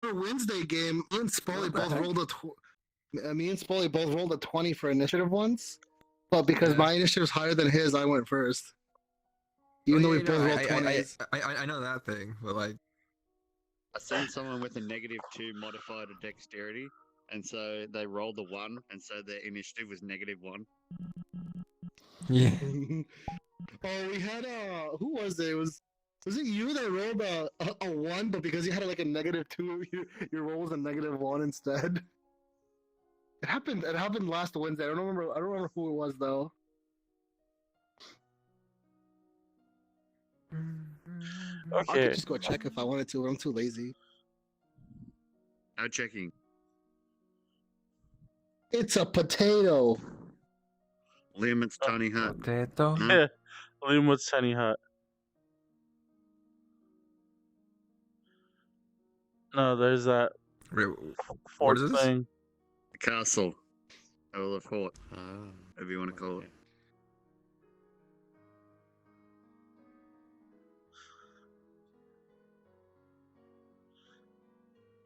For Wednesday game, me and Spoly What the both heck? rolled me and Spoly both rolled a 20 for initiative once, but because Yeah. my initiative's higher than his, I went first. Even though we both rolled 20s. I know that thing, but like, I seen someone with a -2 modifier to dexterity, and so they rolled a 1, and so their initiative was -1. yeah. Oh, we had who was it? Was it you that rolled a 1, but because you had like a -2, your roll was a -1 instead? It happened last Wednesday. I don't remember who it was though. I Okay. could just go check if I wanted to, but I'm too lazy. No checking. It's a potato. Liam, it's Tiny Hut. Potato. Hmm? Yeah. Liam with Sunny Hut. No, there's that Wait, what fourth is this? thing. The castle. Or the fort, whatever you want to call it.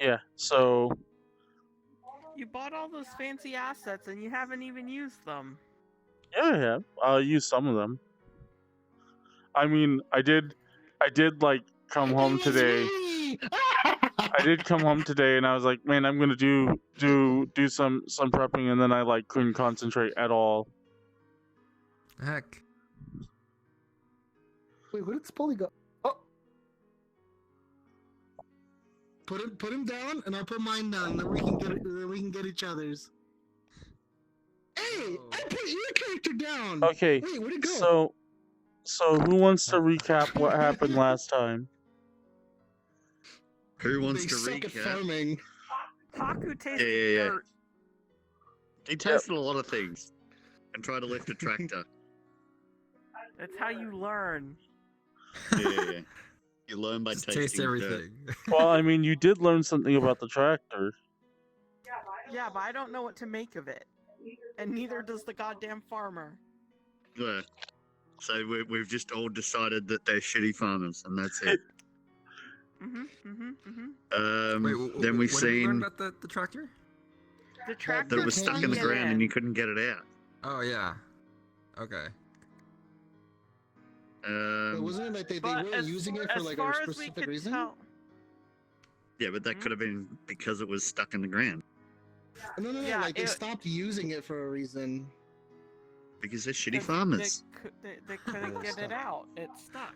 Yeah, so You bought all those fancy assets and you haven't even used them. yeah, I'll use some of them. I mean, I did like come home today. I did come home today, and I was like, man, I'm gonna do some prepping, and then I like couldn't concentrate at all. Heck. Wait, where did Spoly go? Oh, put him down, and I'll put mine down. Then we can get each other's. Hey, I put your character down. Okay, Wait, where'd it go? so who wants to recap what happened last time? Who wants They to suck at recap? farming. Hakku tasted Yeah. dirt. He tasted a lot of things and tried to lift a tractor. That's how you learn. Yeah. You learn by Just tasting taste dirt. everything. Well, I mean, you did learn something about the tractor. Yeah, but I don't know what to make of it. And neither does the goddamn farmer. Yeah. So we've just all decided that they're shitty farmers, and that's it. Wait, Then we what did we learn seen about the tractor? The tractor that it was can't stuck in the use ground in. and you couldn't get it out. Oh yeah. Okay. But wasn't it like they But weren't using it for as like far a as we specific could reason? tell, Yeah, but that could have been because it was stuck in the ground. No, Yeah, like they it- stopped using it for a reason. Because they're shitty 'cause farmers. They couldn't get it out. It's stuck.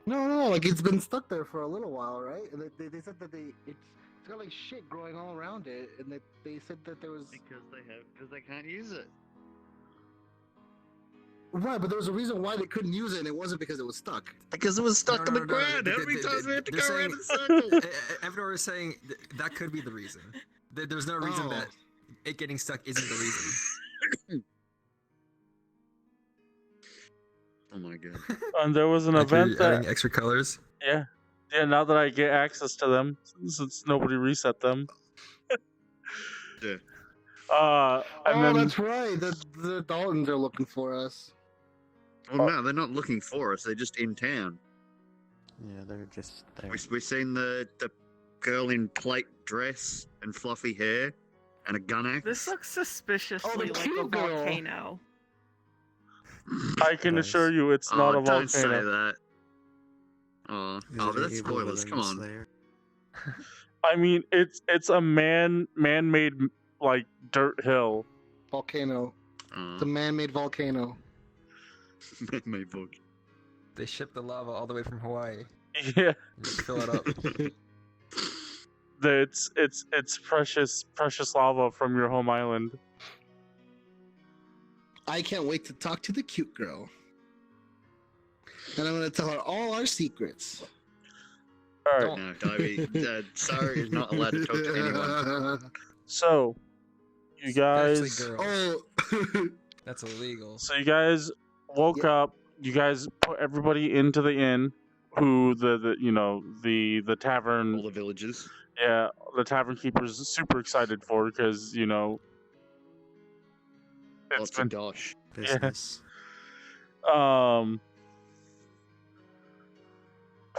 No, like it's been stuck there for a little while, right? And they said that it's got like shit growing all around it, and they said that there was Because they can't use it. right, but there was a reason why they couldn't use it, and it wasn't because it was stuck. Because it was stuck in the No, ground. they- How many they- times we had to they're go around saying- in circles? Evanor is saying that could be the reason. There's no reason Oh. that it getting stuck isn't the reason. Oh my god. And there was an Like you're event that adding extra colors. yeah. Now that I get access to them, since nobody reset them. Yeah. And then That's right. The Daltons are looking for us. Well, no, they're not looking for us. They're just in town. Yeah, they're just there. We've seen the girl in plate dress and fluffy hair and a gun axe. This looks suspiciously like a cute girl. volcano. I can Nice. assure you it's not a Don't say volcano. that. Oh, but that's spoilers. Come on. I mean, it's a man-made like dirt hill. Volcano. It's a man-made volcano. My book. They ship the lava all the way from Hawaii. Yeah, And just fill it up. it's precious lava from your home island. I can't wait to talk to the cute girl. And I'm gonna tell her all our secrets. All right, No, Dyabie, Saru is not allowed to talk to anyone. so you guys, Especially girls. Oh, That's illegal. so you guys woke up. You guys put everybody into the inn. Who the tavern? All the villages. Yeah, the tavern keeper's super excited for because it's Lots been of dosh. Business.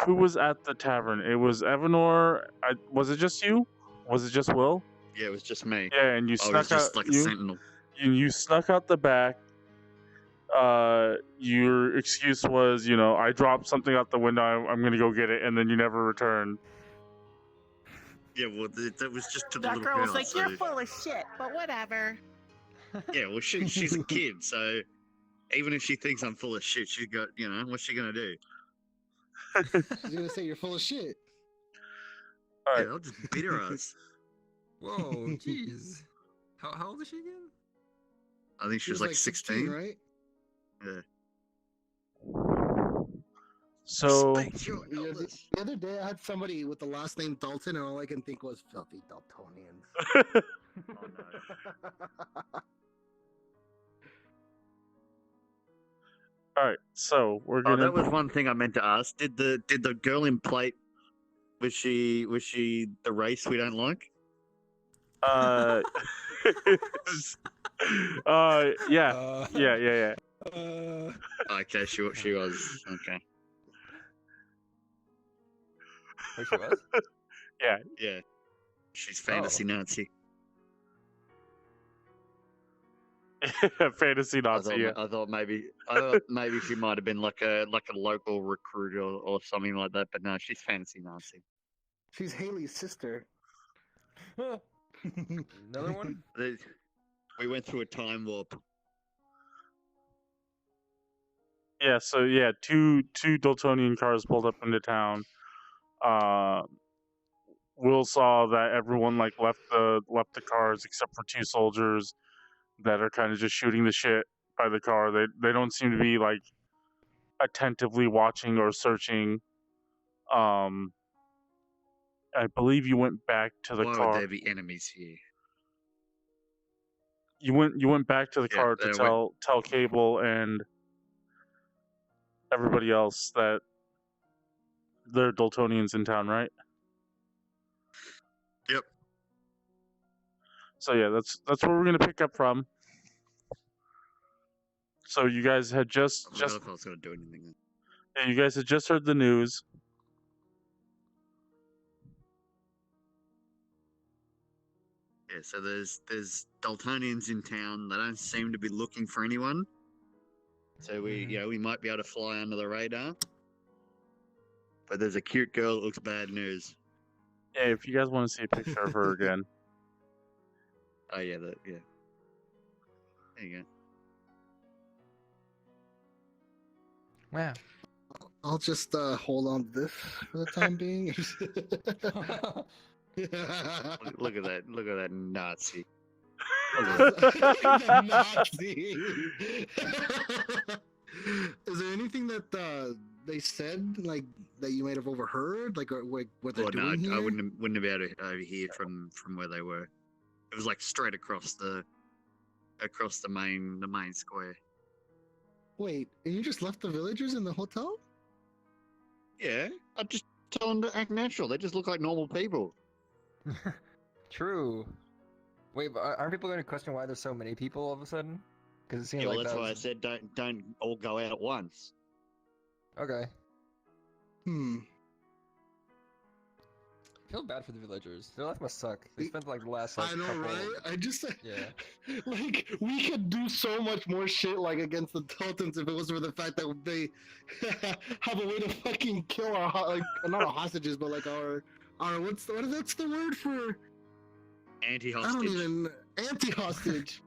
who was at the tavern? It was Evanor. Was it just you? Was it just Will? Yeah, it was just me. Yeah, and you I was snuck just out. like a sentinel. You snuck out the back. Your excuse was, I dropped something out the window. I'm gonna go get it, and then you never returned. Yeah, well, that was just to the That little girl girl. was like, so... "You're full of shit," but whatever. Yeah, well, she's a kid, so even if she thinks I'm full of shit, she's got, what's she gonna do? She's gonna say you're full of shit. All Yeah, right. I'll just beat her ass. Whoa, jeez. How old is she again? I think she was like 16, right? Yeah. So Respect your The elders. other day, I had somebody with the last name Dalton, and all I can think was filthy Dultonians. Oh no. all right. So we're Oh, gonna. that was one thing I meant to ask. Did the girl in plate was she the race we don't like? Yeah. Yeah. Okay, she was okay. Who she was? Yeah, she's fantasy Nazi. Fantasy Nazi. Yeah. I thought maybe she might have been like a local recruit or something like that, but no, she's fantasy Nazi. She's Haley's sister. Another one? We went through a time warp. Yeah. So yeah, two Dultonian cars pulled up into town. Will saw that everyone left the cars except for two soldiers that are kind of just shooting the shit by the car. They don't seem to be attentively watching or searching. I believe you went back to the Why car. would there be enemies here? You went back to the car to tell Cable and everybody else that there are Dultonians in town, right? Yep. So yeah, that's where we're gonna pick up from. So you guys had I forgot if I was gonna do anything. you guys had just heard the news. Yeah, so there's Dultonians in town. They don't seem to be looking for anyone. So we might be able to fly under the radar. But there's a cute girl that looks bad news. Yeah, if you guys want to see a picture of her again. Oh yeah, yeah. There you go. Wow. I'll just hold on to this for the time being. Look at that! Look at that Nazi! The Nazi. Is there anything that they said that you might have overheard, or what they're doing here? I wouldn't have been able to overhear from where they were. It was straight across the main square. Wait, and you just left the villagers in the hotel? Yeah, I just tell them to act natural. They just look like normal people. True. Wait, but aren't people going to question why there's so many people all of a sudden? Because it seems Yeah, like well, that's that why I was... said don't all go out at once. Okay. I feel bad for the villagers. Their life must suck. They spent the last I know, couple... right? I just Yeah. we could do so much more shit against the Toltons if it wasn't for the fact that they have a way to fucking kill our not our hostages, but our what's the word for Anti-hostage. I don't even anti-hostage.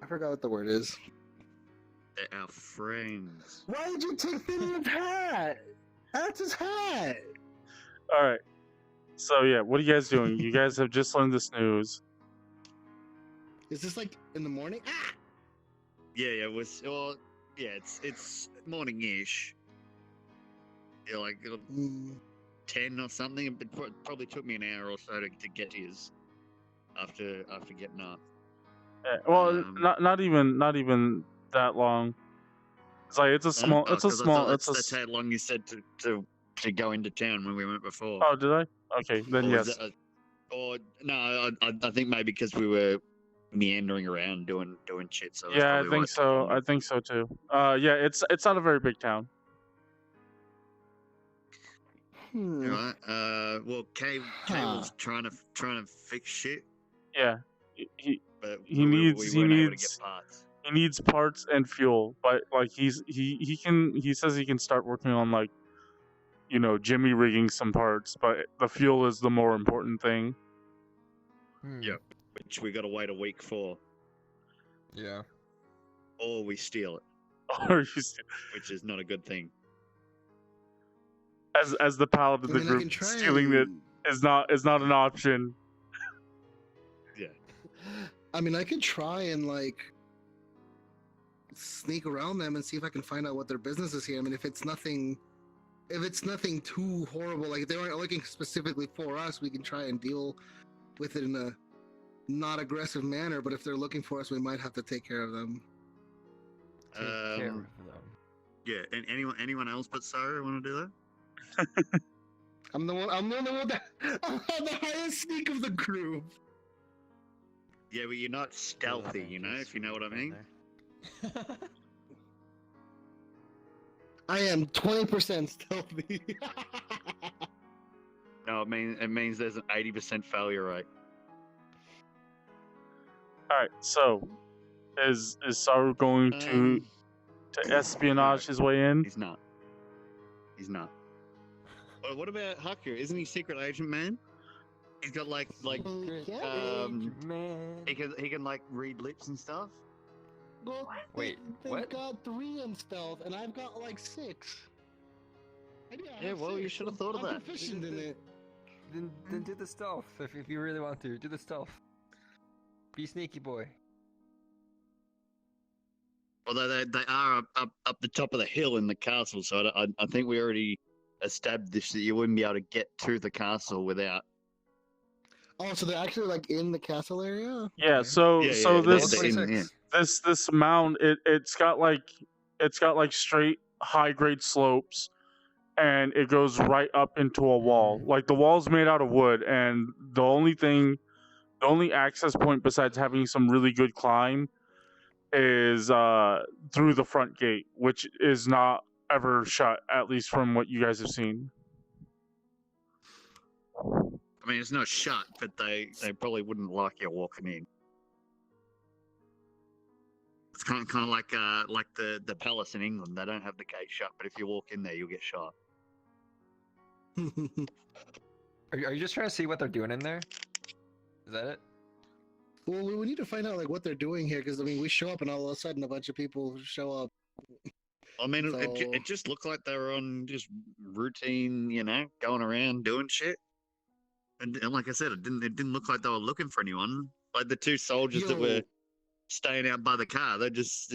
I forgot what the word is. They're our friends. Why did you take Finian's hat? That's his hat. All right. So yeah, what are you guys doing? You guys have just learned this news. Is this in the morning? Ah! Yeah, it was. Well, yeah, it's morning-ish. Yeah, 10 or something. It probably took me an hour or so to get to his after getting up. Well, not even that long. It's a small. That's how long you said to go into town when we went before. Oh, did I? Okay, then Or was yes. it or no, I think maybe because we were meandering around doing shit. So that's Yeah, I probably why think it's so. abandoned. I think so too. Yeah, it's not a very big town. Hmm. Alright. Well, Cable's trying to fix shit, Yeah, he but he we needs weren't able to get parts. he needs parts and fuel, but like he says he can start working on like, you know, jimmy rigging some parts, but the fuel is the more important thing. Yep. Which we got to wait a week for, Yeah. or we steal it, Or you see- which is not a good thing. as the paladin of I the mean, I can group, try stealing it is not an option. Yeah. I mean, I could try and like sneak around them and see if I can find out what their business is here. I mean, if it's nothing too horrible, like if they aren't looking specifically for us, we can try and deal with it in a not aggressive manner. But if they're looking for us, we might have to take care of them. Take care of Um, them. Yeah. And anyone else but Saru want to do that? I'm the only one that I'm the highest sneak of the group. Yeah, but you're not stealthy, you know, if you know what I mean. I am 20% stealthy. No, it means there's an 80% failure rate. All right, so is Saru going to espionage his way in? He's not. He's not. Well, what about Hakku? Isn't he secret agent, man? He's got like Man. he can like read lips and stuff. Well, Wait, they've what? got 3 in stealth, and I've got like 6. Yeah, well, you should have thought of I'm that. proficient in it. Then do the stealth if you really want to. Do the stealth. Be sneaky boy. Although they are up the top of the hill in the castle, so I think we already established that you wouldn't be able to get to the castle without. Oh, so they're actually like in the castle area? Yeah, Okay. so Yeah, so yeah, this they're in- yeah. this mound it's got like straight high grade slopes, and it goes right up into a wall. Like the wall's made out of wood, and the only access point besides having some really good climb is through the front gate, which is not ever shut, at least from what you guys have seen. I mean, it's not shut, but they probably wouldn't like you walking in. It's kind of like the palace in England. They don't have the gate shut, but if you walk in there, you'll get shot. Are you just trying to see what they're doing in there? Is that it? Well, we need to find out like what they're doing here, because I mean, we show up and all of a sudden a bunch of people show up. I mean, So- it just looked like they were on just routine, you know, going around doing shit. And like I said, it didn't look like they were looking for anyone. Like the 2 soldiers that Yo. were staying out by the car, they're just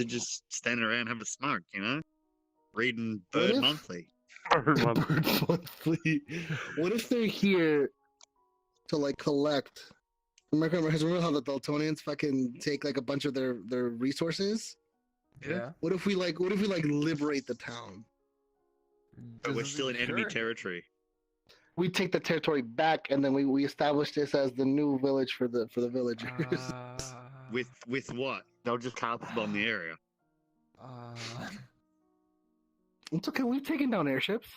standing around having a smoke, you know, reading What Bird if- Monthly. Bird Monthly. What if they're here to like collect? Remember how the Dultonians fucking take like a bunch of their resources? Yeah. What if we liberate the town? But we're still in enemy territory. We take the territory back, and then we establish this as the new village for the villagers. With what? They'll just carpet bomb the area. It's okay. We've taken down airships.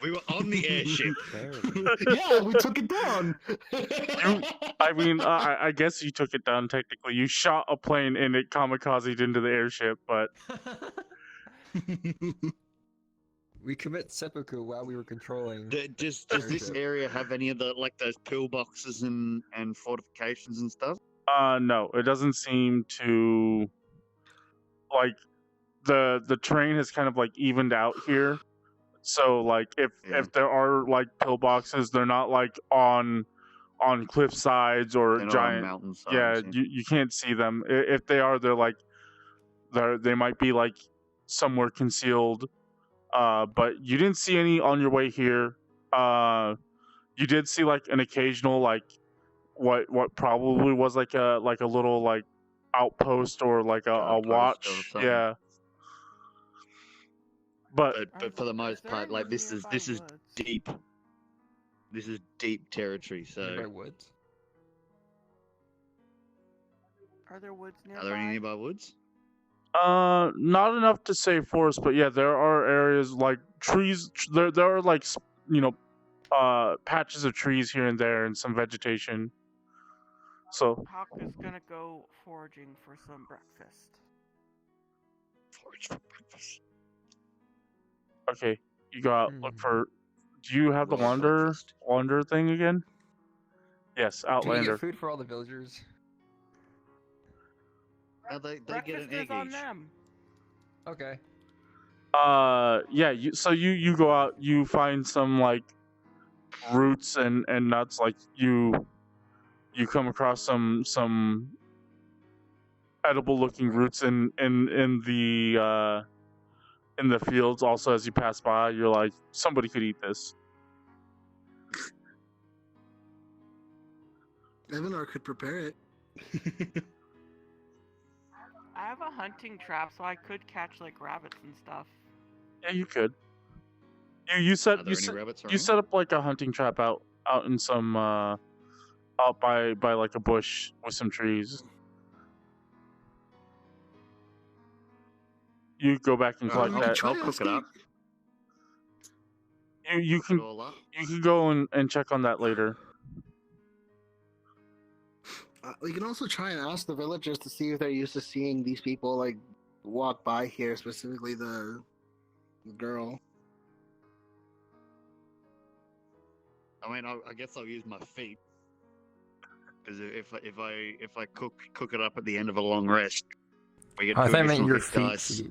We were on the airship. Yeah, we took it down. I mean, I guess you took it down technically. You shot a plane and it kamikazed into the airship, but We commit seppuku while we were controlling. Does this area have any of the like those pillboxes and fortifications and stuff? no, it doesn't seem to. Like the terrain has kind of like evened out here. So like if there are like pillboxes, they're not like on cliff sides or They're not on giant mountainsides, yeah, you can't see them. If they are, they might be like somewhere concealed. But you didn't see any on your way here. You did see like an occasional like what probably was like a little like outpost or like a Outpost or watch. something. Yeah. But But for the most there part, like anyone this is nearby woods? deep. This is deep territory. So Nearby woods. Are there woods nearby? Are there any nearby woods? Not enough to say forest, but yeah, there are areas like trees. There are like patches of trees here and there and some vegetation. So Hakku's gonna go foraging for some breakfast. Forage for breakfast. okay, you go out look for. Do you have the Roll breakfast. wander thing again? Yes, Do we Outlander. get food for all the villagers? They get Breakfast an egg is on each. them. Okay. Yeah. You go out. You find some like roots and nuts. Like you come across some edible looking roots in the fields. Also, as you pass by, you're like, somebody could eat this. Evanor could prepare it. I have a hunting trap, so I could catch like rabbits and stuff. Yeah, you could. You set Are there any rabbits around? you set up like a hunting trap out in some out by like a bush with some trees. You go back and collect I'll that. cook it up. You Cook it can all up. go and check on that later. We can also try and ask the villagers to see if they're used to seeing these people like walk by here, specifically the girl. I mean, I guess I'll use my feet. Because if I cook it up at the end of a long rest, we get Oh, I two thought I meant additional your hit feet. dice.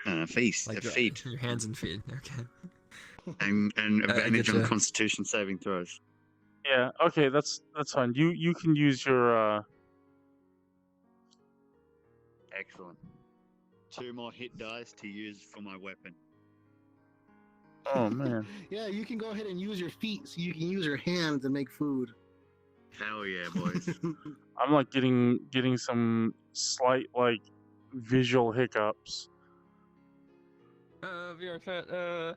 feet. Feast, Like your feet, Your hands and feet. Okay. and advantage on getcha. Constitution saving throws. Yeah. Okay. That's fine. You can use your Excellent. 2 more hit dice to use for my weapon. Oh man. Yeah, you can go ahead and use your feet, so you can use your hands and make food. Hell yeah, boys. I'm like getting some slight like visual hiccups. VRChat,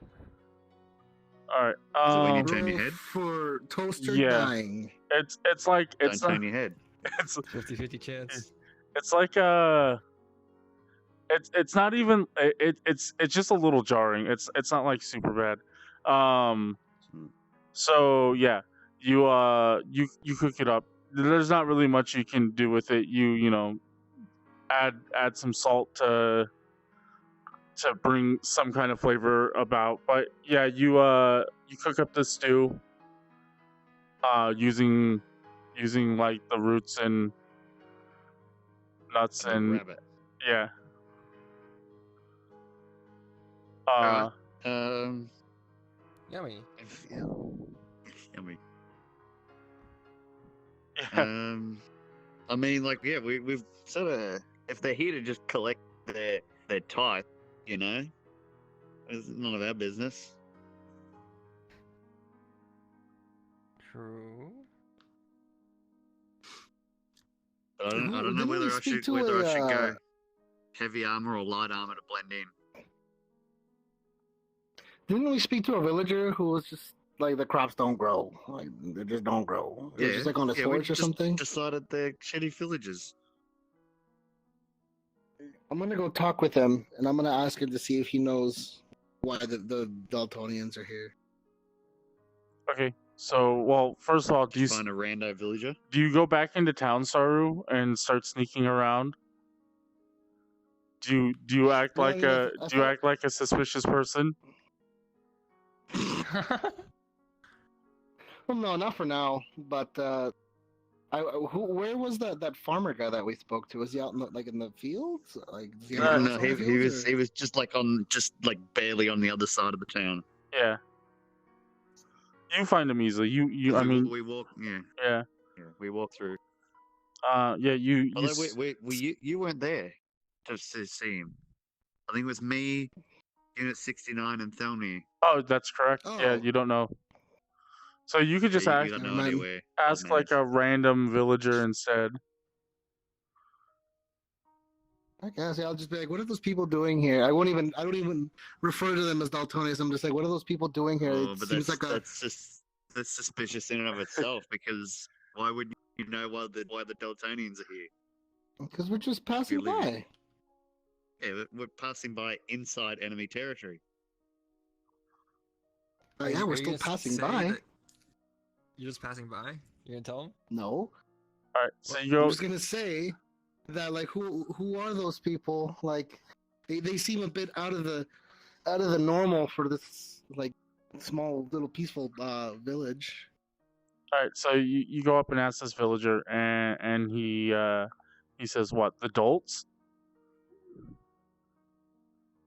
All right. So when you turn your Roll head, for toaster Yeah. dying. It's like don't it's not, turn your head. it's 50-50 chance. it's like it's not even it's just a little jarring. It's not like super bad. So yeah, you cook it up. There's not really much you can do with it. You know, add some salt to bring some kind of flavor about. But yeah, you cook up the stew using like the roots and nuts and rabbit. yeah. Alright. Yummy. Yummy. Yeah. I mean, like, yeah, we've sort of, if they're here to just collect their tithe, you know, it's none of our business. True. But I don't know Didn't whether we I speak should to go heavy armor or light armor to blend in. Didn't we speak to a villager who was just like, the crops don't grow, like they just don't grow? It was just like on his we forage or just something. decided they're shitty villages. I'm gonna go talk with him, and I'm gonna ask him to see if he knows why the Dultonians are here. Okay. So, well, first of all, do you Find a rando villager. go back into town, Saru, and start sneaking around? Do you act Yeah, like yeah, do you act like a suspicious person? Well, no, not for now. But where was that farmer guy that we spoke to? Was he out in the fields? Like, does he have a No, house on the he fields, was or- he was just like barely on the other side of the town. Yeah. You find him easily. You I mean, we walk. Yeah, yeah. we walk through. Yeah, you Although you weren't there to see him. I think it was me, Unit 69, and Thelmy. Oh, that's correct. Yeah, Oh. you don't know. So you could just Yeah, you got Never no idea mind. where. ask like a random villager instead. I guess I'll just be like, what are those people doing here? I don't even refer to them as Daltonians. I'm just like, what are those people doing here? Oh, It but seems like that's suspicious in and of itself, because why would you know why the Dultonians are here? Because we're just passing live in- by. Yeah, we're passing by inside enemy territory. Yeah, Are we're you still gonna passing Say by. that you're just passing by. You gonna tell him? No. All right, so you I'm go. just gonna say that like who are those people? Like they seem a bit out of the normal for this like small little peaceful village. All right, so you go up and ask this villager, and he says what? The Dolts?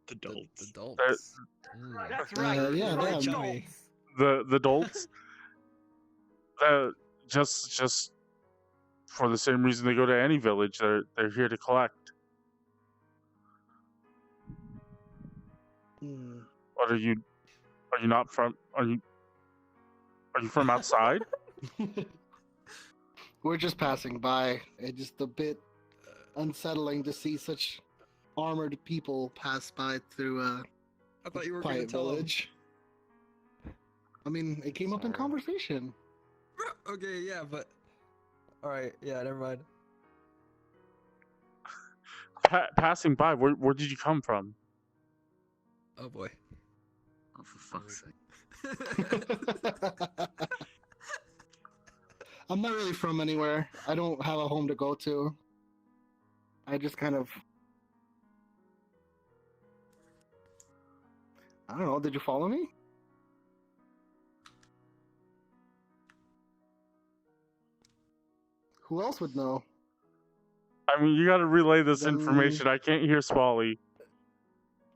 The The dolts. adults. Mm. That's Uh, right. yeah, right, them. Chummy. The Dolts? Just for the same reason they go to any village. They're here to collect. Hmm. What are you not from? Are you from outside? We're just passing by. It's just a bit unsettling to see such armored people pass by through a I thought you were gonna quiet tell him. village. I mean, it came up in Sorry. conversation. Okay, yeah, but all right, yeah, never mind. Passing by. Where did you come from? Oh boy. Oh, for fuck's sake. I'm not really from anywhere. I don't have a home to go to. I just kind of. I don't know. Did you follow me? Who else would know? I mean, you got to relay this Then- information. I can't hear Spoly.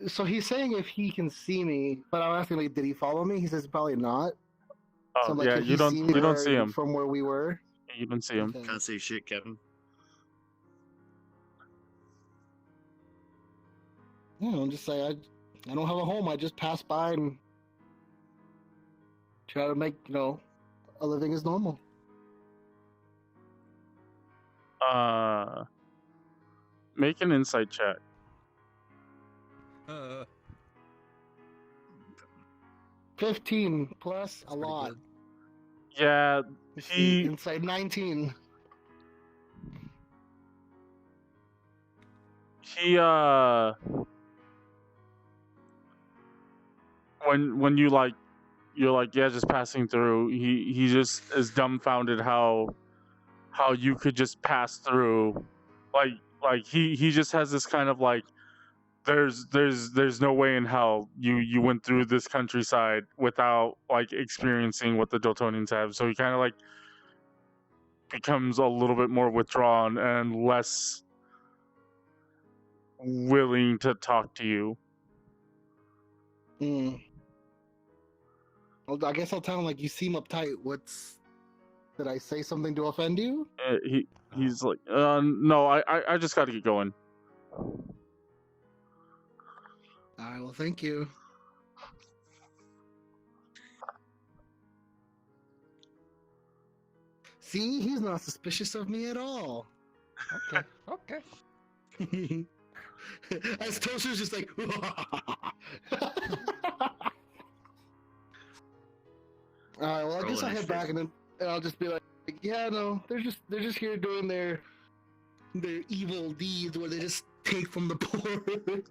So he's saying if he can see me, but I'm asking like, did he follow me? He says probably not. Oh So I'm like, yeah, could you he don't see me you don't where- see him. from where we were. You don't see him. Okay. Can't see shit, Kevin. Yeah, I'm just like I don't have a home. I just pass by and try to make a living as normal. Make an insight check. 15 plus That's a pretty lot. good. Yeah, You see, he inside 19. he when you're like yeah, just passing through. He just is dumbfounded how you could just pass through, like he just has this kind of like there's no way in hell you went through this countryside without like experiencing what the Dultonians have. So he kind of like becomes a little bit more withdrawn and less willing to talk to you. Hmm. Well, I guess I'll tell him like you seem uptight. Did I say something to offend you? He's like, no, I just got to get going. All right. Well, thank you. See, he's not suspicious of me at all. Okay, okay. As Toaster's just like, Alright, well I guess I'll head back and then I'll just be like, yeah, no, they're just here doing their evil deeds where they just take from the poor.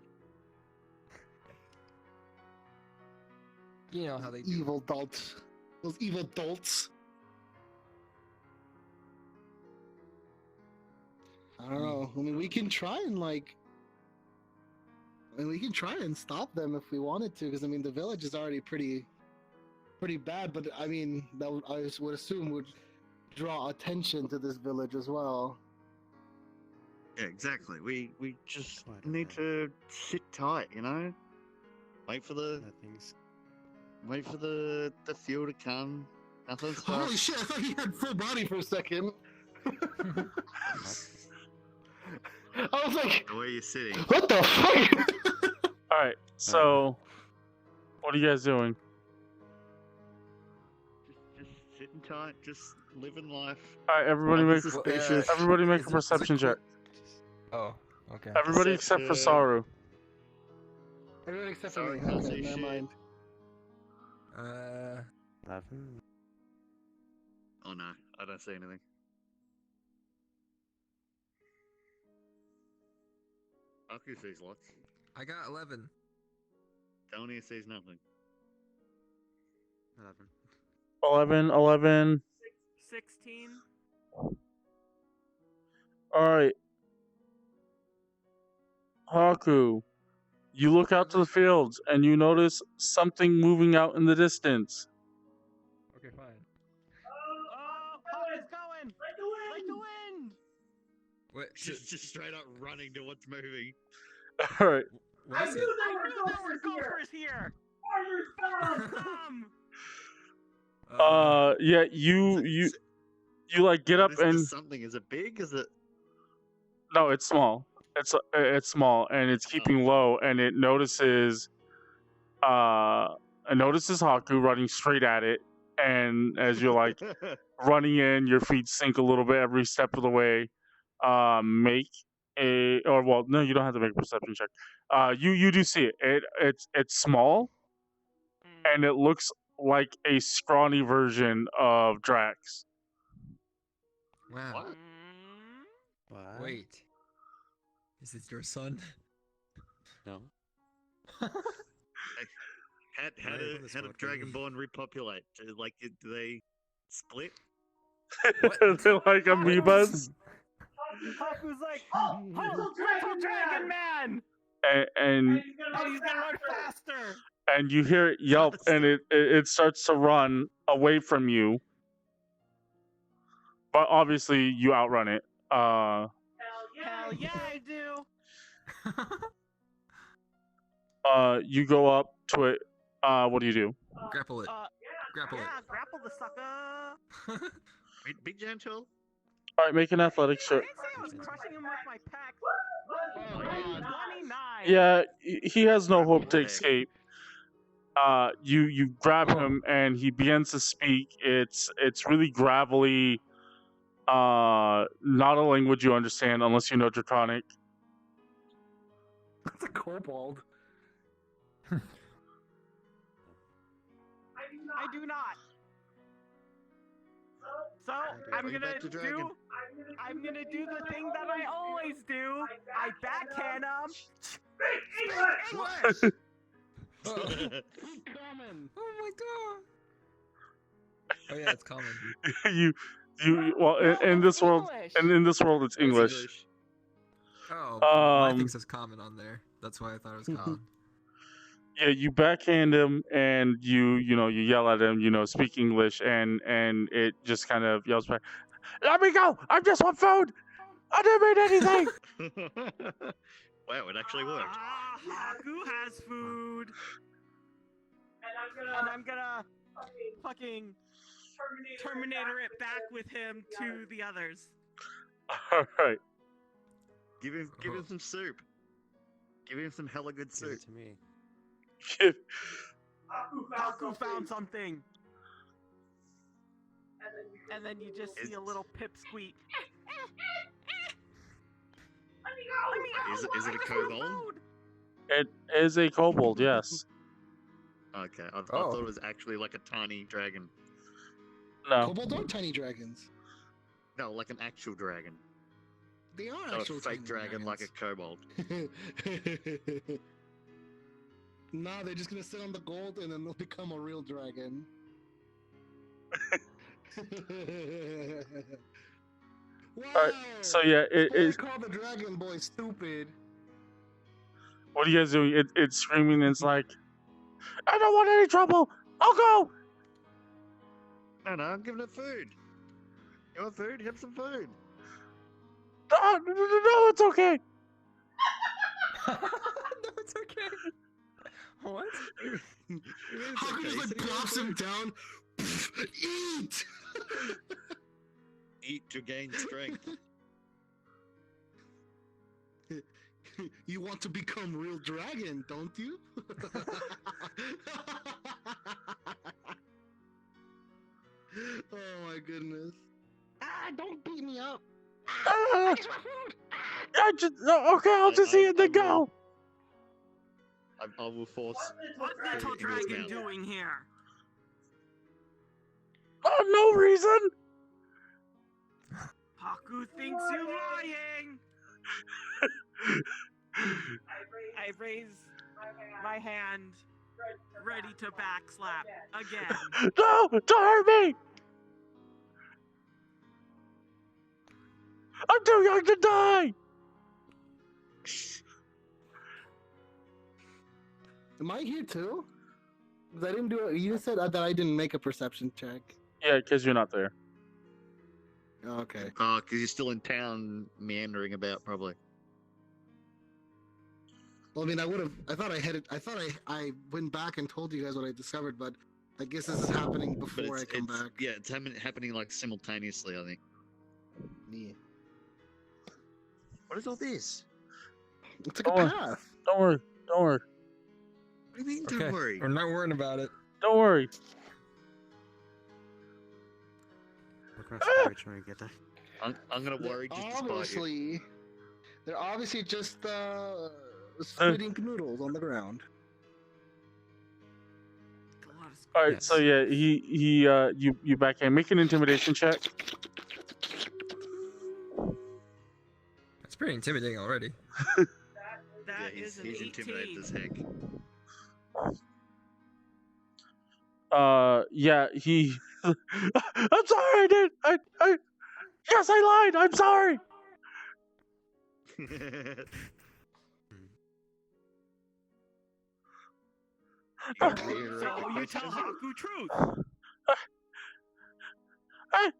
You know how they do. Evil adults. Those evil adults. I don't know. I mean, we can try and we can try and stop them if we wanted to, because I mean, the village is already pretty bad. But I mean, I would assume would draw attention to this village as well. Yeah, exactly. We just Quite a need bit. to sit tight, Wait for the Nothing's. fuel to come. Nothing's Holy shit! I thought he had full body for a second. I was like, The way you're sitting. what the fuck? All right, so what are you guys doing? Just sitting tight, just living life. All right, everybody make Nothing Well, suspicious. everybody make is a it perception check. quick? Oh, okay. Everybody except for Perception. Saru. Everyone except for Sorry, me. can't Okay, say never shit. mind. 11. Oh no, I don't see anything. Hakku sees lots. I got 11. Tony sees nothing. 11, 11. 16. Alright. Haku, you look out to the fields and you notice something moving out in the distance. Okay, fine. Oh, Haku's going! Like the wind! What? Just straight up running to what's moving. Alright. What is it? I knew there were gophers here! Yeah, you like get up What is and this something? Is it big? Is it? no, it's small. It's small and it's keeping low and it notices Haku running straight at it, and as you're like running in, your feet sink a little bit every step of the way. Make a or well, no, you don't have to make a perception check. You do see it. It's small and it looks like a scrawny version of Drax. Wow. What? What? Wait. Is it your son? No. How Right do on the spot, Dragonborn repopulate? Like, do they split? They're like amoebas. Haku's like, little dragon man! And And he's gonna run faster! and you hear it yelp and it starts to run away from you. But obviously you outrun it. Hell yeah, I do! You go up to it. What do you do? Grapple it. Grapple Yeah, grapple the sucker! Be gentle. All right, make an athletics I check. didn't say I was crushing him with my peck. Oh, God. 29! Yeah, he has no hope to Okay. escape. You grab him and he begins to speak. It's really gravelly. Not a language you understand unless you know Draconic. That's a kobold. I do not. So I'm Bring it gonna back to dragon. do the thing that I always do. I backhand him. What? Common. Oh my god. Oh yeah, it's common. you well in this world and in this world it's It's English. Oh, my Um, thing says common on there. That's why I thought it was common. Yeah, you backhand him and you yell at him, speak English, and it just kind of yells back, "Let me go! I just want food! I didn't mean anything!" Wow, it actually worked. Haku has food. And I'm gonna fucking Terminator it back with him to the others. All right. Give him some soup. Give him some hella good Give soup. it to me. Haku found something. And then you just see a little pipsqueak. Is it a kobold? It is a kobold, yes. Okay, I thought it was actually like a tiny dragon. No. Kobolds are tiny dragons. No, like an actual dragon. They are Not a actual fake tiny dragon like a kobold. Nah, they're just gonna sit on the gold and then they'll become a real dragon. Wow! Alright, so yeah, Spoly called the dragon boy stupid. what are you guys doing? It's screaming and it's like, "I don't want any trouble! I'll go!" No, I'm giving it food. You want food? Have some food. No, it's okay. No, it's okay. What? Haku just like plops him down. Eat! Eat to gain strength. You want to become real dragon, don't you? Oh my goodness. Ah, don't beat me up. Okay, I'll just eat it then go. I will force. What's food little in his dragon mouth. doing here? Oh, no reason. Haku thinks you're lying. I raise my hand, ready to backslap again. No! Don't hurt me! I'm too young to die! Am I here too? 'Cause I didn't do it. You said that I didn't make a perception check. Yeah, because you're not there. Okay. Oh, because you're still in town, meandering about, probably. Well, I mean, I would have. I thought I had it. I thought I went back and told you guys what I discovered, but I guess this is happening But before I come back. Yeah, it's happening like simultaneously, I think. Yeah. What is all this? It's like a Oh. path. Don't worry. Don't worry. What do you mean, Okay, don't worry? we're not worrying about it. Don't worry. Across the bridge when we get there. I'm gonna worry just to spite you. Obviously, they're obviously just squid ink noodles on the ground. A lot of All right. Yes. So yeah, you backhand. Make an intimidation check. It's pretty intimidating already. That Yeah, is an he's 18. intimidated as heck. Yeah, he. I'm sorry, I did. Yes, I lied. I'm sorry. So you tell Hakku truth. I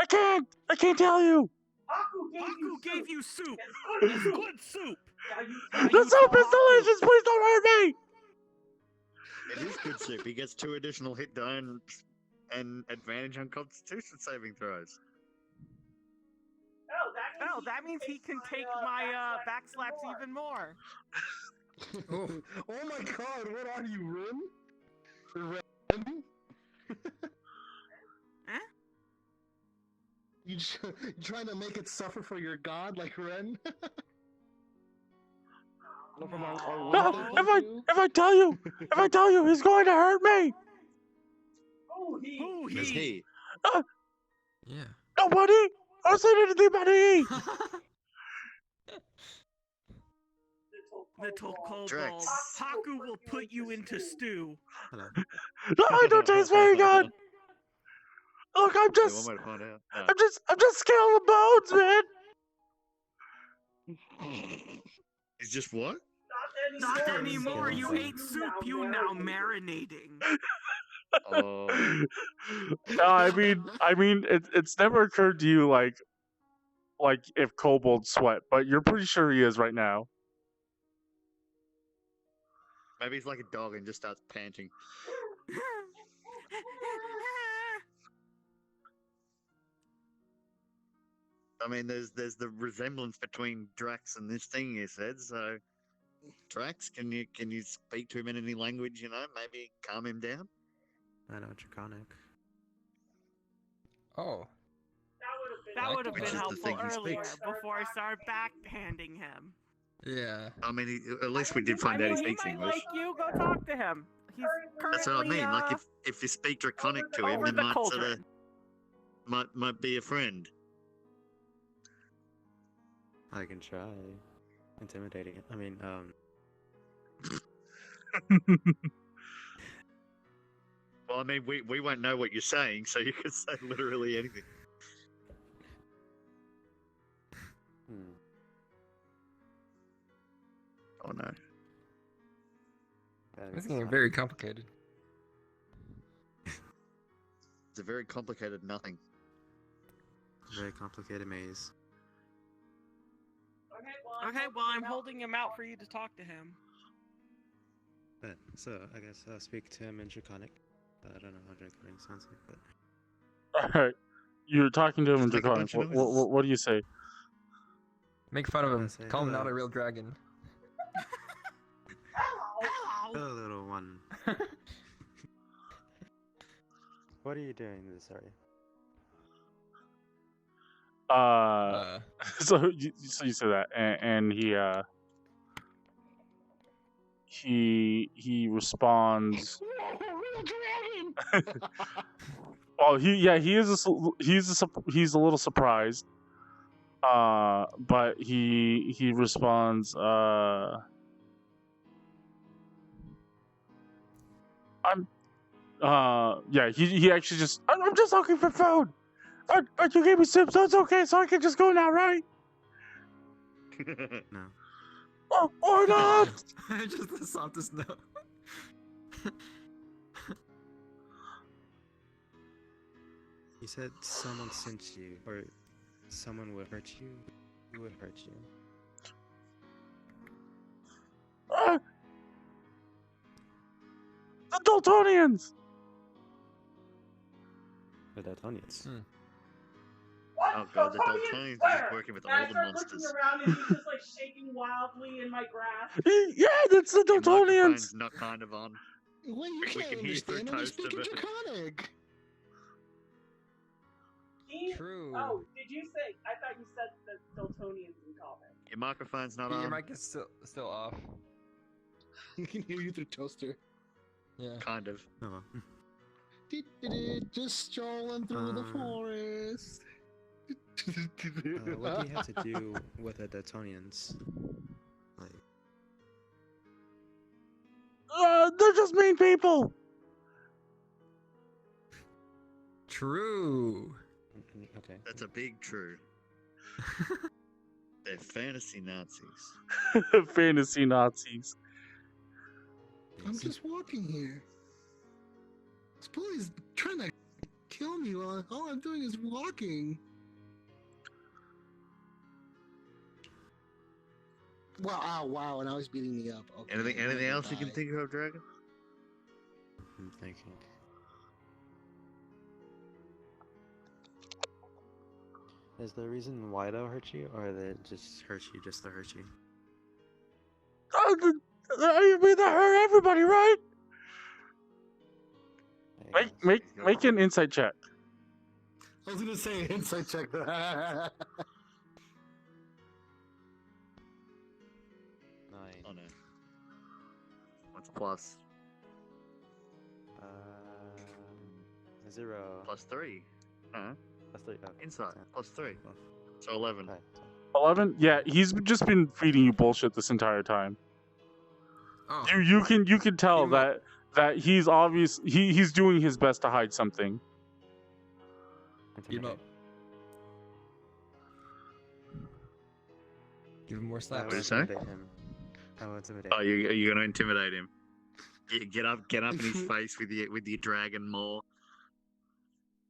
can't tell you. Hakku gave you soup. It's good soup. The soup is delicious. Please don't hurt me. It is good soup. He gets 2 additional hit die and advantage on Constitution saving throws. Oh, that means he can take my backslaps even more. Oh, Oh my god, what are you, Rin? Ren? Huh? You trying to make it suffer for your god like Ren? From our No, world if point of view? I tell you, he's going to hurt me. Who Is he? yeah. Nobody. I don't say anything about he. Little kobold, Drax. Hakku will put you into stew. Hello. No, I don't taste very good. Look, I'm Yeah, just, one might find out. I'm just scaling the bones, man. He's just what? Not anymore. You ate soup. You now marinating. Oh, No, I mean, it's never occurred to you like if kobolds sweat, but you're pretty sure he is right now. maybe he's like a dog and just starts panting. I mean, there's the resemblance between Drax and this thing you said. So, Drax, can you speak to him in any language? You know, maybe calm him down. I know Draconic. Oh. That would have Which been is the helpful thing he earlier speaks. before I started backhanding him. Yeah. I mean, at least we did find out he He speaks might English. like you. Go talk to him. He's currently, That's what I mean. Like if you speak Draconic to him, over you the might sort of cauldron. might be a friend. I can try. Intimidating it. I mean, Well, I mean, we won't know what you're saying, so you can say literally anything. Oh no. This is getting very complicated. It's a very complicated nothing. very complicated maze. Okay, well, I'm holding him out for you to talk to him. But so I guess I'll speak to him in Draconic. I don't know how Draconic sounds like, but All right, you're talking to him in Just make a Draconic. bunch of What do you say? Make fun of him. Say Call him not hello. a real dragon. Hello! hello, little one. What are you doing this area? So you say that, and he responds. Well, he's a little surprised, But he responds, he actually just, I'm just looking for food. But you gave me soup, so it's okay, so I can just go now, right? No. Oh, or not! Just the softest no. You said someone sent you, or someone would hurt you. Who would hurt you? The Dultonians! The Dultonians. Oh god, the Dultonians are just working with all the monsters. around and he's just like shaking wildly in my grass. Yeah, that's the Your Dultonians! microphone's not kind of on. Wait, you We can't can hear you through understand. I'm toast speaking of it. Draconic. True. Oh, did you say? I thought you said the Dultonians in common. Your microphone's not Your on. mic is still off. You can hear you through toaster. Yeah. Kind of. Oh. Just strolling through the forest. What do you have to do with the Dultonians? Like, They're just mean people! True. okay. That's a big true. They're fantasy Nazis. Fantasy Nazis. I'm just walking here. Spoly's trying to kill me while all I'm doing is walking. Wow, wow, and now he's beating me up. Okay, Anything else you can die. think of, Dragon? I'm thinking. Is the reason why they'll hurt you, or they just hurt you just to hurt you? You mean that hurt everybody, right? I guess. Make an insight check. I was gonna say insight check. Nine. Oh no. What's plus? 0. Plus 3. Huh? Plus 3. Oh, Insight. 10. Plus 3. 12. So 11. Okay, 11? Yeah, he's just been feeding you bullshit this entire time. Oh. You can tell Even- that he's he's doing his best to hide something. Give him up. Give him more I slaps. What will did you say? intimidate him. I will intimidate Oh, him. you're gonna intimidate him. Get up in his face with your dragon maw.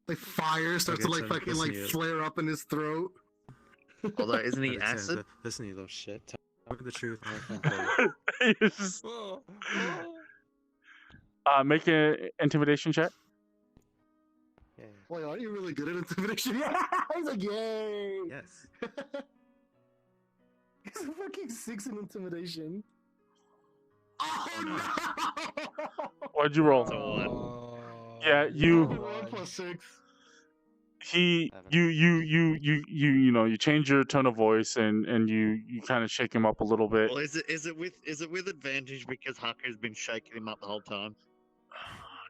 Like fire starts to Okay, like so fucking listen, like you- flare up in his throat. Although, isn't he But it says, acid? Listen, you little shit. Tell me the truth. I'll kill you. He's just, Whoa. make an intimidation check. Yeah. Boy, are you really good at intimidation? Yeah, he's like, yay! Yes. He's a fucking 6 in intimidation. Oh no! What'd you roll? So what? Yeah, you- Only 1 plus 6. You change your tone of voice and you kind of shake him up a little bit. Well, is it with advantage because Hakku's been shaking him up the whole time?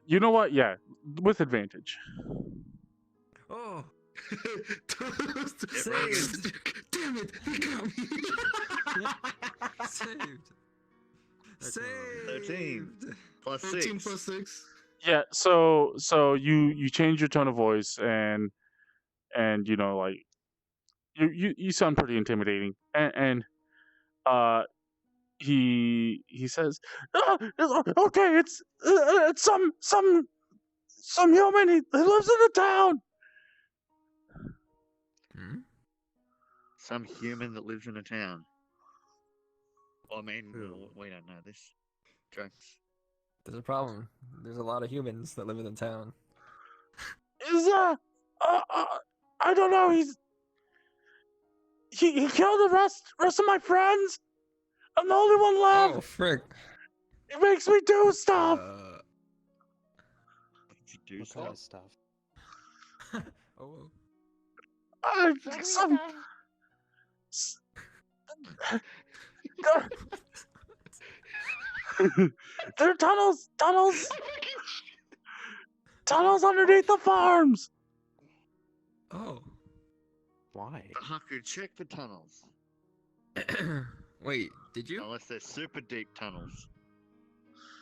You know what? Yeah, with advantage. Oh. Saved. Damn it! He got me. Saved. 13. Plus 13 6. plus 6. Yeah, so you change your tone of voice and like you sound pretty intimidating and he says, okay, it's some human, he lives in the town. Hmm? Some human that lives in a town. Well, I mean, Who? we don't know this. Drugs. There's a problem. There's a lot of humans that live in the town. Is I don't know, he killed the rest of my friends. I'm the only one left. Oh, frick. It makes me do stuff. Did you do What kind of stuff? stuff? Oh. Some there are tunnels Oh. Why? Hakku, check for tunnels. Wait, did you? Unless they're super deep tunnels.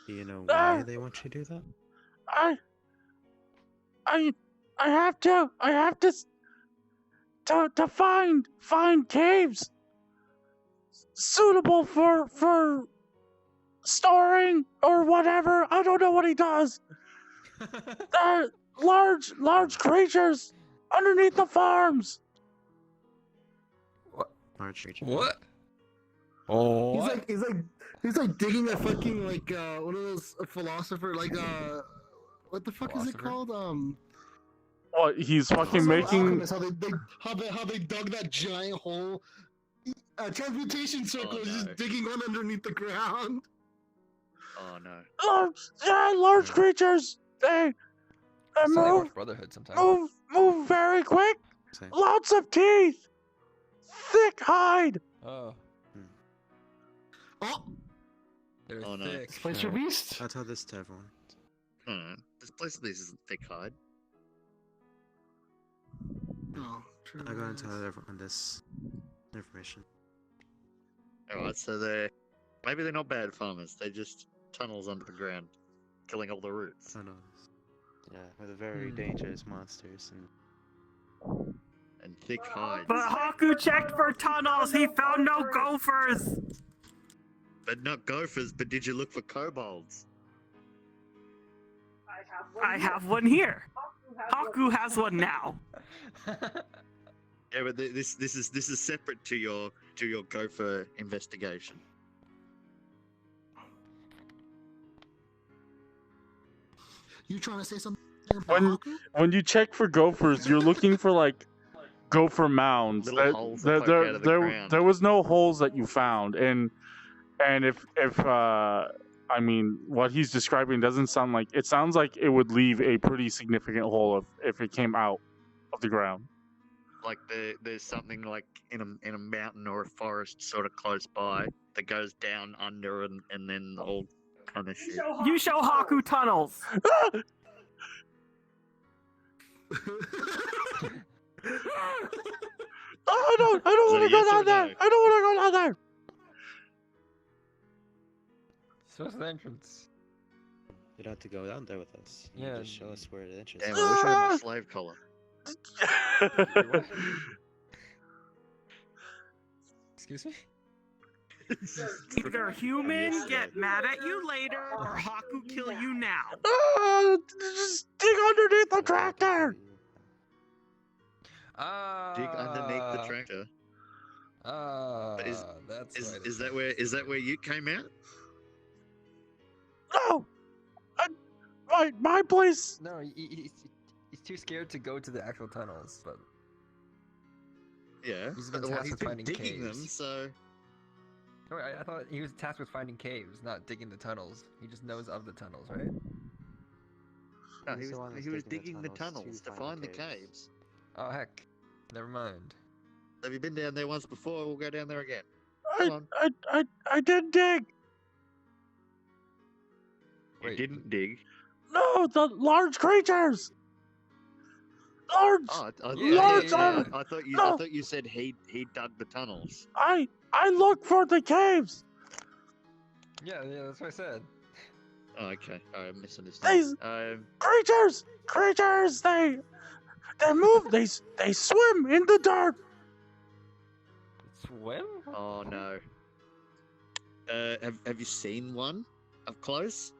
Do you know Ah! why they want you to do that? I have to to find caves suitable for storing or whatever. I don't know what he does. Large creatures underneath the farms. Large creature. What? Oh. He's like digging a fucking like one of those philosopher like what the fuck is it Philosopher? called What he's fucking some making? alchemists, how they dug that giant hole. Transmutation circle is no. just digging one underneath the ground. Oh no. Large creatures. They It's like move Watch Brotherhood sometimes. move very quick. Same. Lots of teeth. Thick hide. Oh, Oh, they're Oh, no. thick. Spicer Beast. I'll tell this to everyone. No. This place of these isn't thick hide. Oh, I'm going to tell everyone this information. Alright, so maybe they're not bad farmers. They're just tunnels under the ground, killing all the roots. Tunnels. Yeah, with very dangerous monsters and And thick hides. But Hakku checked for tunnels. He found no gophers. But not gophers, but did you look for kobolds? I have one here. Hakku has one now. Yeah, but this is separate to your gopher investigation. You trying to say something? When you check for gophers, you're looking for like gopher mounds. Little holes that poke out of the ground. There was no holes that you found, and if I mean what he's describing doesn't sound like it sounds like it would leave a pretty significant hole if it came out of the ground. Like there's something like in a mountain or a forest sort of close by that goes down under and then all kind of shit. You show Hakku tunnels. I don't want to go yes down or there. no? I don't want to go down there. So what's the entrance? you'd have to go down there with us. You Yeah. just show us where the entrance Damn, is. I wish I had my slave collar. Excuse me? Either humans get mad at you later, or Hakku kill you now. Just dig underneath the tractor. Dig underneath the tractor. But That's Is that where you came out? No, my place. No, he's too scared to go to the actual tunnels, but Yeah. He's been Well, tasked he's with been finding digging them, caves. so no, I thought he was tasked with finding caves, not digging the tunnels. He just knows of the tunnels, right? no, He's the one that's he was digging digging the the tunnels tunnels to to find find the the caves. caves. Oh heck, never mind. Have you been down there once before? We'll go down there again. Come on. I did dig. You Wait. didn't dig. No, the large creatures. Large. Oh, Yeah. I thought you. No. I thought you said he dug the tunnels. I look for the caves. Yeah, that's what I said. Oh, okay. I misunderstood. Creatures. They move. They swim in the dirt. Swim? Oh no. Have you seen one up close?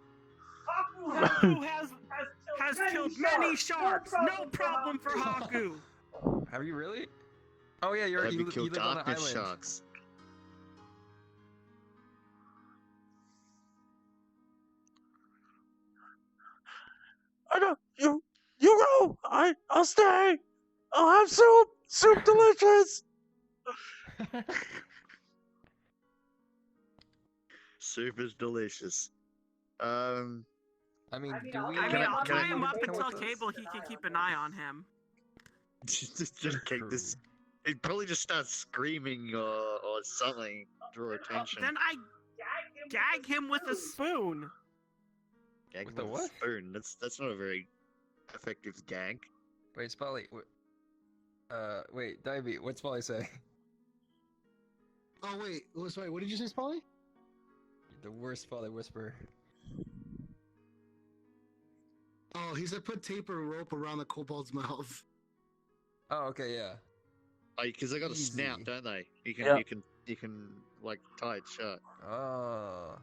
Hakku has killed many sharks. No problem for Hakku. Have you really? Oh yeah, Have you you killed live on an darkness island. sharks? I don't. You go. I'll stay. I'll have soup. Soup delicious. Soup is delicious. I mean, do we? I'll can I- tie him up come and tell with us? Cable he can keep an eye on him. just keep this. It probably just starts screaming or something. Draw attention. Then I gag him with a spoon. Gag With with the a what? spoon. That's not a very effective gag. Wait, Spoly. Wait, Dyabie, what's Spoly say? Oh wait, sorry. What did you say, Spoly? The worst Spoly whisperer. Oh, he said put tape or rope around the kobold's mouth. Oh, okay, yeah. Oh, because they got a snout, Easy. don't they? You can, Yeah. you can like tie it shut. Oh.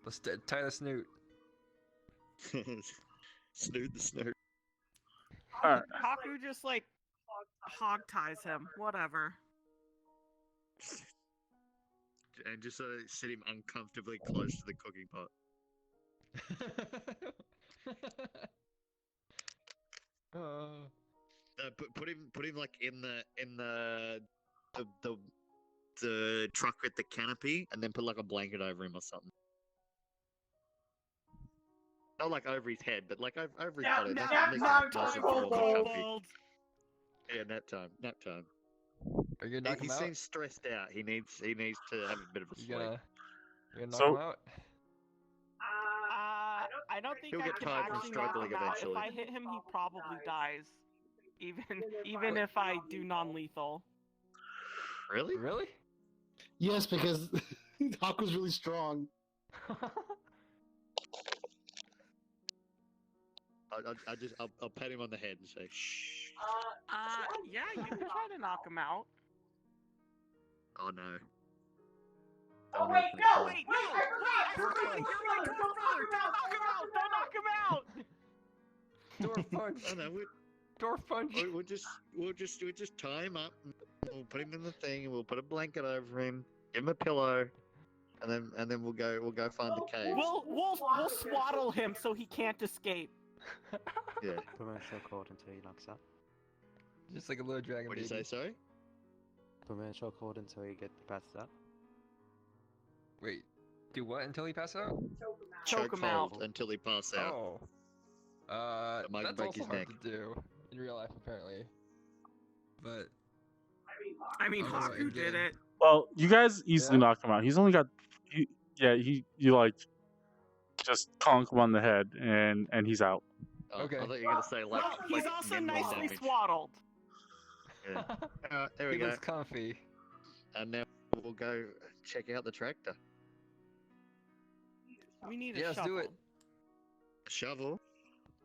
Let's tie the snoot. Snoot the snoot. Alright. Hakku just like hog ties him. Whatever. And just sit him uncomfortably close to the cooking pot. Put him like in the truck with the canopy, and then put like a blanket over him or something. Not like over his head, but like over his body. That's what makes him nice and warm and comfy. Yeah, nap time. Are you gonna knock He him out? seems stressed out. He needs to have a bit of a You sleep. gonna knock So- him out? I don't think He'll I get can tired from actually knock struggling him out. If eventually. I hit him, he probably dies. Even if I do non-lethal. Really? Really? Yes, because Hakku's really strong. I'll pat him on the head and say, shh. Yeah, you can try to knock him out. Oh no. Oh wait, no! Wait, no! You're my dwarf brother! Don't knock him out! Dwarf punch! Oh no, Dwarf punch! we'll just tie him up. And we'll put him in the thing, and we'll put a blanket over him, give him a pillow, and then we'll go find the cave. We'll swaddle him so he can't escape. Yeah. Put him in a chokehold until he knocks out. Just like a little dragon What did you say? baby. Sorry. Put him in a chokehold until he passes out. Wait, do what until he passes out? Choke him out. Chokehold until he passes out. Oh. might That's break also his hard neck. to do in real life, apparently. But I mean, Oh, Hakku and did then- it. Well, you guys easily Yeah. knock him out. He's only got, you like, just conk him on the head and he's out. Oh, Okay. I thought you were gonna say like. Well, he's like also minimal nicely damage. swaddled. Yeah. There we he go. looks comfy. And now we'll go check out the tractor. We need a Yeah, let's shovel. do it. A shovel.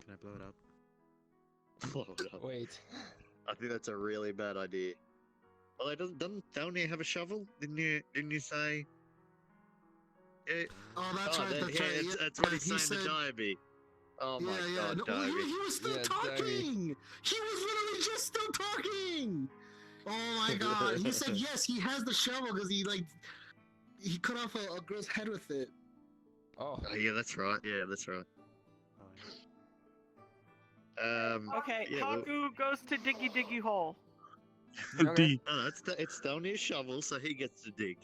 Can I blow it up? Blow it up. Wait. I think that's a really bad idea. Well, don't you have a shovel? Didn't you say? Yeah. Oh, that's right. then, That's yeah, right. That's what he's he saying to Dyabie. Oh my yeah. god, No, well, Dyabie. he was still Yeah, talking. He was literally just still talking. Oh my god. He said yes. He has the shovel because he cut off a girl's head with it. Oh. Oh yeah, that's right. Yeah, that's right. Oh, yeah. Okay, Yeah, well- Hakku goes to diggy hole. Okay. D. No, it's only a shovel, so he gets to dig.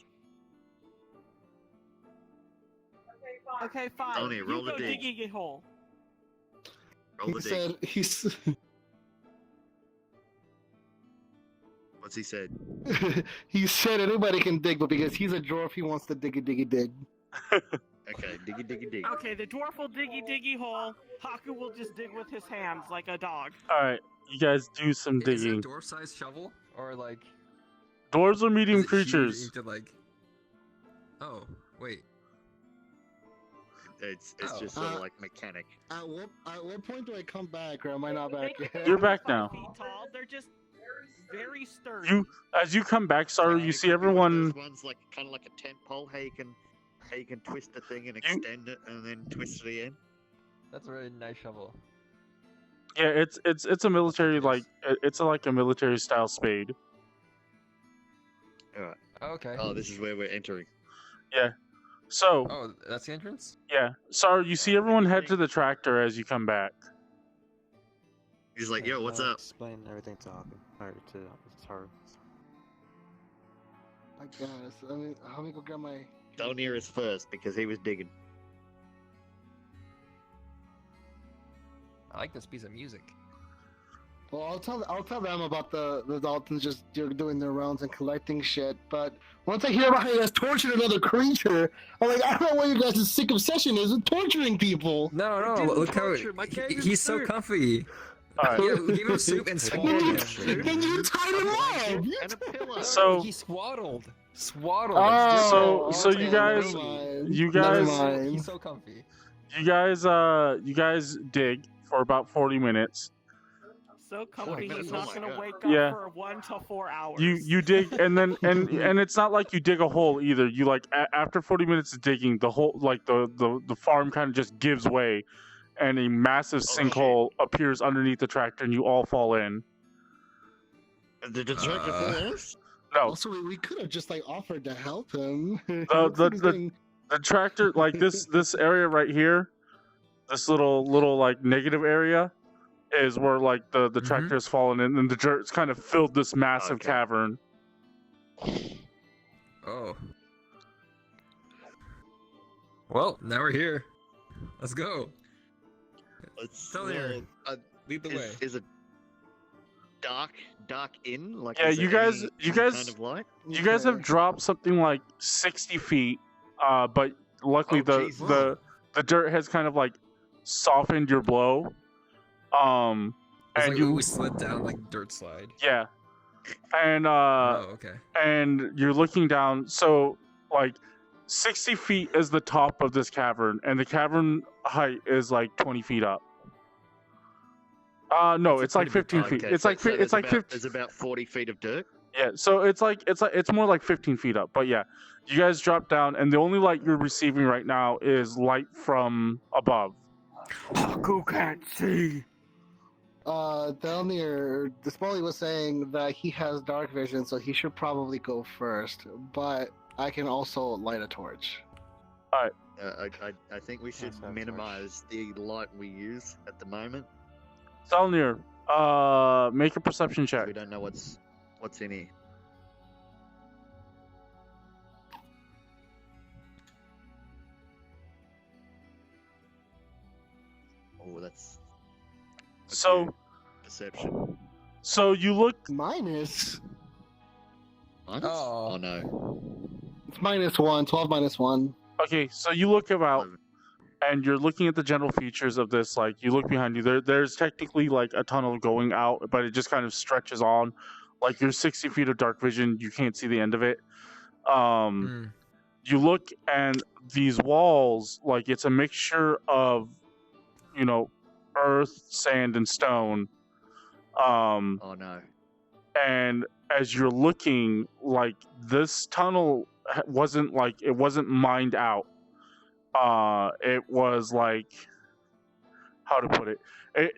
Okay, fine. Tony, you roll the go dig. diggy hole. Roll the He dig. said What's he said? he said anybody can dig, but because he's a dwarf, he wants to dig. Okay, diggy dig. Okay, the dwarf will diggy hole. Hakku will just dig with his hands like a dog. Alright, you guys do some Is it a digging. dwarf-sized shovel? Or like. Dwarves are medium Is it huge creatures. into, like... Oh, wait. It's Oh. just sort of like mechanic. At what point do I come back, or am I not back yet? You're back 5 now. feet tall. They're just very sturdy. As you come back, Saru, Yeah, you it see could be one of everyone. those ones like kind of like a tent pole. How you can twist the thing and extend it and then twist it again. That's a really nice shovel. Yeah, it's a military it's like a military style spade. Okay. Oh, this is where we're entering. So Oh, that's the entrance? yeah, Saru, you see everyone head to the tractor as you come back. He's like, "Yo, what's up?" Explain everything to Hakku. Or to Saru. I guess. I mean, let me go grab my. Don't hear us first because he was digging. I like this piece of music. Well, I'll tell them about the Daltons just doing their rounds and collecting shit. But once I hear about how you guys tortured another creature, I'm like, I don't know what your guys' sick obsession is with torturing people. No, I no, didn't look how torture, my character's he's so third. comfy. All right. Yeah, we gave him soup and swallowed him. Then you tied him up. And a pillow. So- he swaddled. Swaddled. Oh, So okay, you guys- never mind. you Never guys- mind. He's so comfy. You guys dig for about 40 minutes. So comfy, minutes, he's oh not my gonna God. wake up Yeah. for 1 to 4 hours. You dig, and then and it's not like you dig a hole either. You like after 40 minutes of digging, the whole like the farm kind of just gives way, and a massive Oh, shit. sinkhole appears underneath the tractor, and you all fall in. Did the tractor fall off? No, Also, we could have just like offered to help him. the tractor, like this area right here, this little like negative area, is where like the tractor has fallen in, and the dirt's kind of filled this massive Okay. cavern. Oh. Well, now we're here. Let's go. Let's Tell her. Lead the way. Is it dark in? Like, Yeah, is you there guys- any you guys- kind of light? You guys have dropped something like 60 feet, but luckily Oh, jeez. the dirt has kind of like softened your blow. It's And like you we slid down like dirt slide. yeah, and Oh, okay. and you're looking down. So like 60 feet is the top of this cavern, and the cavern height is like 20 feet up. No, That's a it's like pretty 15 big- feet. okay, It's so- like so it's like 50. There's about 40 feet of dirt. Yeah, so it's more like 15 feet up. But yeah, you guys drop down, and the only light you're receiving right now is light from above. Hakku can't see. Down near the Spoly was saying that he has dark vision, so he should probably go first. But I can also light a torch. I think we should That's not minimize the light we use at the moment. Salnir, make a perception 'Cause check. we don't know what's in here. Oh, that's So, perception. so you look. Minus. Minus? Oh. Oh no. It's -1. 12 -1. Okay, so you look about, 11. and you're looking at the general features of this. Like you look behind you. There's technically like a tunnel going out, but it just kind of stretches on. Like you're 60 feet of dark vision. You can't see the end of it. You look, and these walls, like it's a mixture of, earth, sand, and stone. Oh no. And as you're looking, like this tunnel wasn't mined out. It was like, how to put it?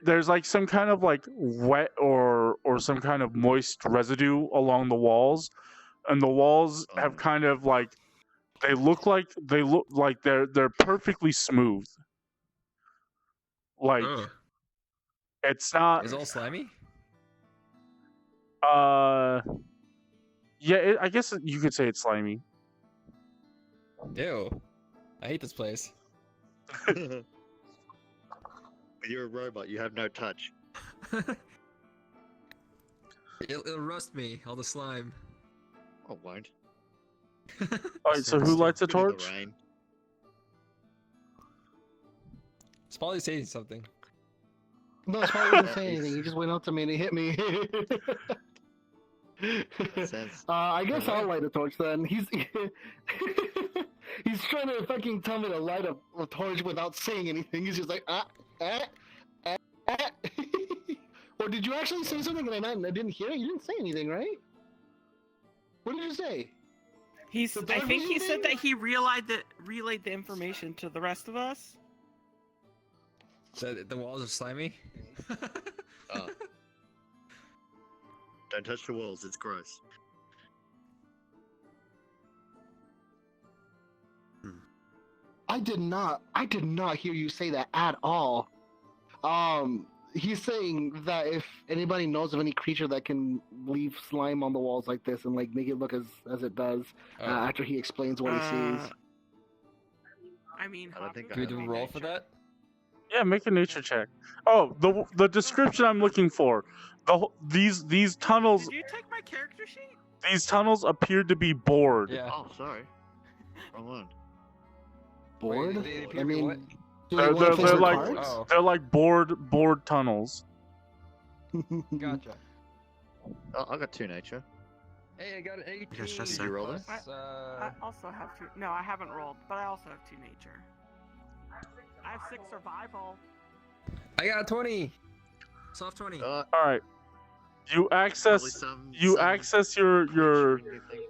There's like some kind of like wet or some kind of moist residue along the walls, and the walls have kind of like they look like they're perfectly smooth. Like Ugh. it's not. Is it all slimy? Yeah, I guess you could say it's slimy. Ew. I hate this place. But you're a robot. You have no touch. It'll rust me, all the slime. Oh, won't. All right, so who lights a Bit of the torch? rain. Spoly's saying something. No, Spoly didn't say anything. He just went up to me and he hit me. Sense. I guess I'll light a torch then. He's he's trying to fucking tell me to light a torch without saying anything. He's just like Or did you actually say something and I didn't hear it? You didn't say anything, right? What did you say? I think he said that he relayed the information to the rest of us. The walls are slimy? Oh. Don't touch the walls. It's gross. I did not hear you say that at all. He's saying that if anybody knows of any creature that can leave slime on the walls like this and like make it look as it does, Oh. after he explains what he sees. I mean, I don't think Do we roll for that? Yeah, make a nature check. Oh, the description I'm looking for. These tunnels. Did you take my character sheet? These tunnels appear to be bored. Yeah. Oh, sorry. Wrong one. Bored? Wait, they appear I to be mean, what? do They're- they wanna they're place their like- cards? Oh. They're like bored tunnels. Gotcha. Oh, I got 2 nature. Hey, I got an 18. Yes, yes, Did sir. you roll it? plus, I also have 2. No, I haven't rolled, but I also have 2 nature. I have 6 survival. I got a 20. Soft 20. All right. You Probably access some your creature in your thing.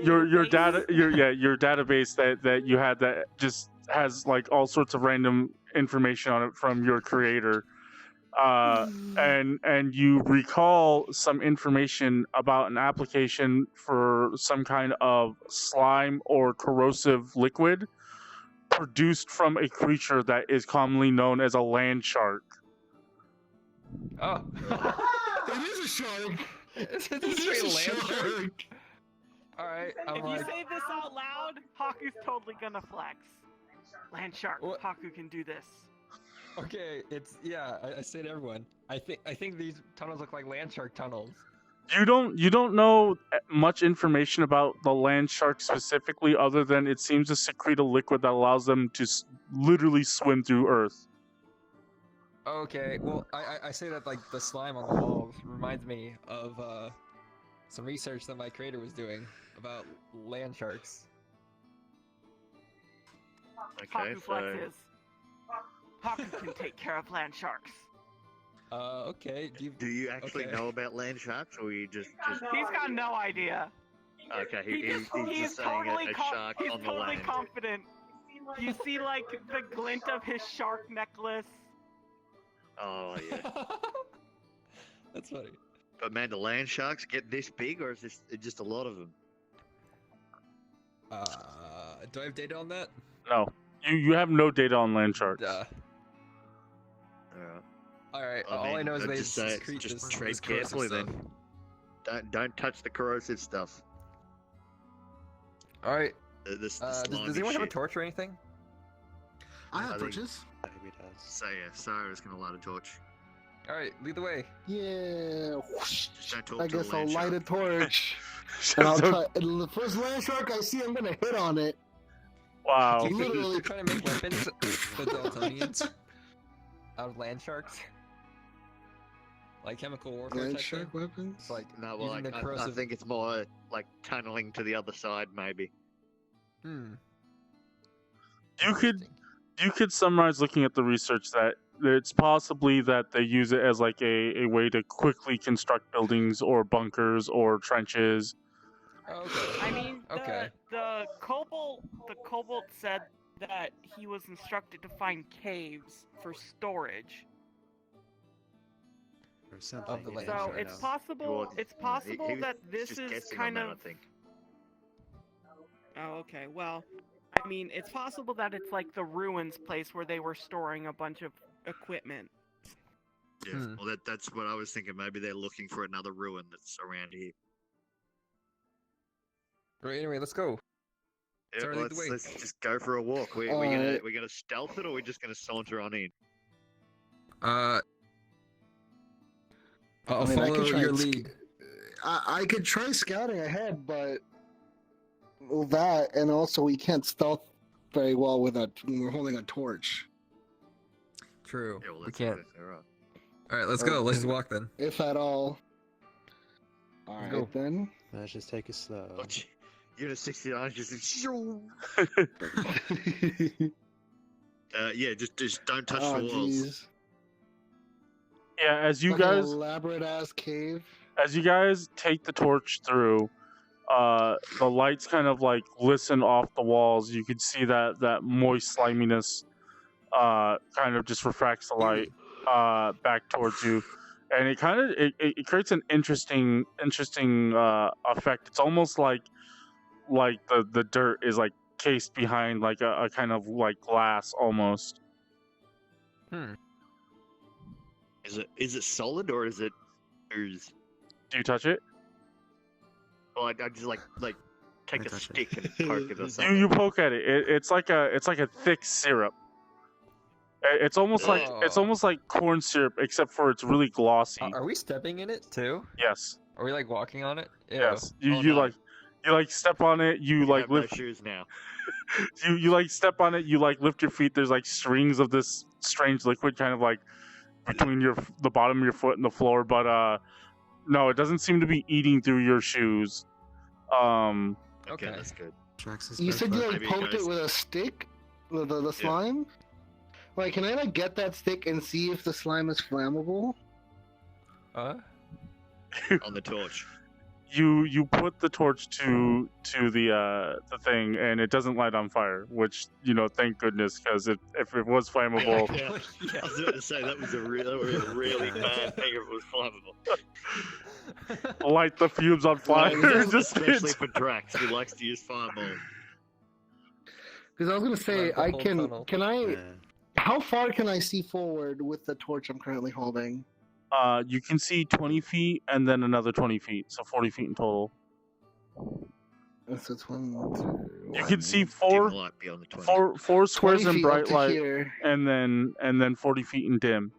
your data database. your database that you had that just has like all sorts of random information on it from your creator. And you recall some information about an application for some kind of slime or corrosive liquid produced from a creature that is commonly known as a land shark. Oh. It is a shark. It's a It is straight a land shark. shark. Alright, I'm If you like, say this out loud, Haku's totally gonna flex. Land shark, What? Haku can do this. okay, it's yeah. I say to everyone, I think these tunnels look like land shark tunnels. You don't know much information about the land shark specifically, other than it seems to secrete a liquid that allows them to literally swim through Earth. Okay, well, I say that like the slime on the walls reminds me of some research that my creator was doing about land sharks. Okay, Haku so flexes. Haku can take care of land sharks. Okay. do you actually okay. know about land sharks, or you just He's got no idea. okay? He's He's just saying totally, a shark he's on the totally land. confident. You see, like, the glint of his shark necklace. Oh yeah. That's funny. But man, do land sharks get this big, or is this just a lot of them? Do I have data on that? No, you have no data on land sharks. Duh. Yeah. Alright, I all I mean, know is I'd they just say it's secrete just this, tread this corrosive carefully then. stuff. Don't touch the corrosive stuff. Alright, The does slimy anyone have a shit. torch or anything? I I have think- torches. Maybe it does. So yeah, Saru's gonna light a torch. Alright, lead the way. Yeah. whoosh. Just don't talk I to the guess I'll land light a shark. torch. And I'll try. And the first land shark I see, I'm gonna hit on it. Wow. Do you think Literally. they're trying to make weapons for Dultonians out of land sharks? Like chemical warfare Land type shark thing? weapons? It's like No, well, using the I corrosive... think it's more like tunneling to the other side, maybe. Hmm. You could summarize looking at the research that it's possibly that they use it as like a way to quickly construct buildings or bunkers or trenches. Okay. I mean, Okay. the kobold said that he was instructed to find caves for storage. Or something. the yeah, land So shark. it's know. possible. Well, It's he possible was that this just is guessing kind on that, of. I think. Oh, okay. Well, I mean, it's possible that it's like the ruins place where they were storing a bunch of equipment. Yeah. Hmm. Well, that's what I was thinking. Maybe they're looking for another ruin that's around here. Right, anyway, let's go. Yeah, Sorry, well, lead the way. let's just go for a walk. We're gonna stealth it, or we're just gonna saunter on in. I'll I mean, I follow could try your and lead. I could try scouting ahead, but well, that and also we can't stealth very well with when we're holding a torch, True. Yeah, well, we that's can't. exactly right. Alright, let's go. Let's just walk then. if at all. All Let's right go. then. Let's just take it slow. Oh, Unit 69 just yeah, just don't touch Oh the walls. jeez. Yeah, as you Fucking guys elaborate ass cave. take the torch through, the lights kind of like glisten off the walls. You can see that moist sliminess kind of just refracts the light back towards you, and it kind of it creates an interesting effect. It's almost like the dirt is like cased behind like a kind of like glass almost. Is it solid or is it ooze? Do you touch it? Well, I just like take I a touch it. stick and poke it or something. You poke at it. It's like a thick syrup. It's almost like corn syrup, except for it's really glossy. Are we stepping in it too? Yes. Are we like walking on it? Ew. Yes. Oh, no. You like step on it. You You like have no lift. shoes now. You like step on it. You like lift your feet. There's like strings of this strange liquid kind of like between the bottom of your foot and the floor, but no, it doesn't seem to be eating through your shoes. Okay, Okay. that's good. Traxxas You said you barefoot. like Maybe it poked it goes- with a stick, the slime. Like, can I like get that stick and see if the slime is flammable? On the torch. You put the torch to the thing, and it doesn't light on fire. Which, thank goodness, because if it was flammable, Yeah. I was about to say that was a really bad thing if it was flammable. light the fumes on fire. Just Especially for Drax, who likes to use fireball. Because I was gonna say, Like the I whole can. tunnel. Can I? Yeah. How far can I see forward with the torch I'm currently holding? you can see 20 feet and then another 20 feet, so 40 feet in total. So it's 1, 2, You can see Dim four light beyond the 20. four squares 20 in feet up bright to light, here. and then 40 feet in dim,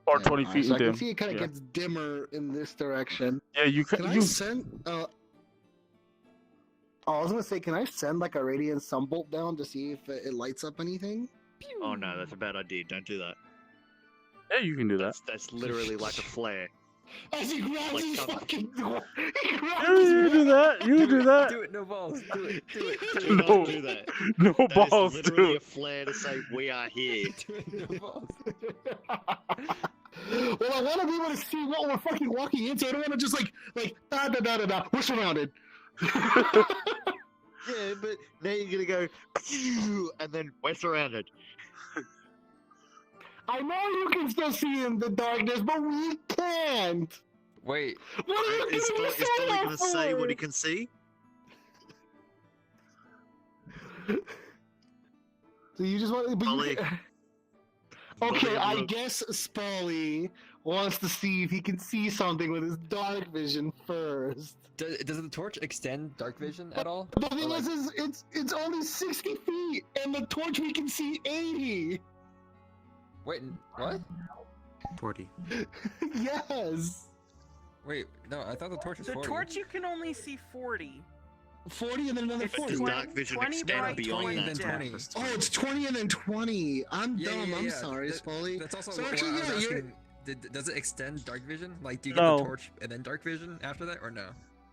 or 20 Alright, feet so in I can dim. see it kind of Yeah. gets dimmer in this direction. Yeah, you Can can. I You send? I was gonna say, can I send like a radiant sunbolt down to see if it lights up anything? Oh no, that's a bad idea. Don't do that. yeah, you can do that. That's literally like a flare. As he grabs Like his cover. fucking door. He grabs Yeah, you his can do that. You can do that. Do it, no balls. Do it. Do it. Do Do it. not No. do that. No That balls, is literally dude. a flare to say we are here. Do it, no balls. Well, I want to be able to see what we're fucking walking into. I don't want to just like da da da da da. We're surrounded. Yeah, but now you're gonna go "Phew," and then we're surrounded. I know you can still see in the darkness, but we can't. Wait. What are you Is giving me Spoly sonar gonna say what he for? can see? So you just want but you- Spoly. Okay, Spoly, I look. guess Spoly wants to see if he can see something with his dark vision first. Does the torch extend dark vision at all? The thing Or, is it's only 60 feet, and the torch we can see 80. Wait, what? 40. Yes. Wait, no, I thought the torch was The 40. torch you can only see 40. 40 and then another It's But 40. does 20, dark vision 20 extend bright, beyond 20 that? then dim. 20. Oh, it's 20 and then 20. I'm Yeah, dumb. yeah, I'm yeah. sorry, Spoly. That's also So what actually, I was yeah, you're- asking. Does it extend dark vision? Like, do you get No. the torch and then dark vision after that, or no?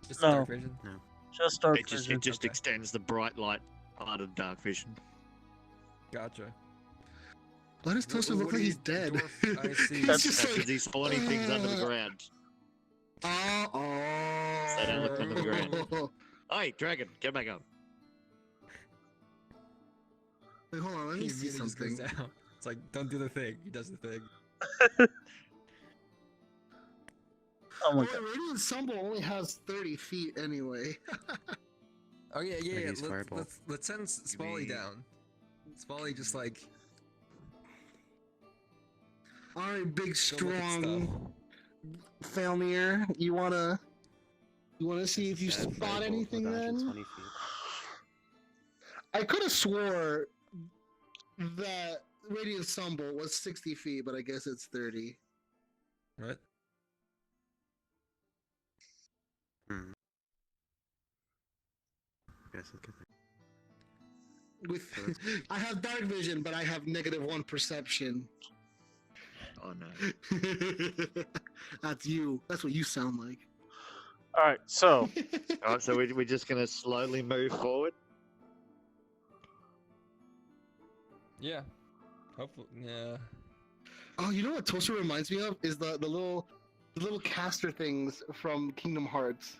Just No. dark vision? Just dark It just vision. it Okay. extends the bright light part of dark vision. Gotcha. Why does Toaster look what like do he's you- dead? dwarf- I see. He's That's just because like, he's spawning things under the ground. oh. They don't look under the ground. Hey, dragon, get back up. Wait, hold on, let me He see immediately just goes something. down. It's like, don't do the thing. He does the thing. Oh my Wait, god. Radiant Sunbolt only has 30 feet anyway. Oh yeah, yeah, yeah. Use fireball. Let's send Spoly me- down. Spoly just like Alright, big go look at strong Falmir, you wanna see if you That spot fireball anything will dodge in then? 20 feet. I could have swore that Radiant Sunbolt was 60 feet, but I guess it's 30. stuff. What? Guess it could be. With I have dark vision, but I have -1 perception. Oh no. That's you. That's what you sound like. All right, so Alright, so we're just gonna slowly move forward. Yeah. Hopefully, yeah. Oh, you know what Toaster reminds me of is the little caster things from Kingdom Hearts.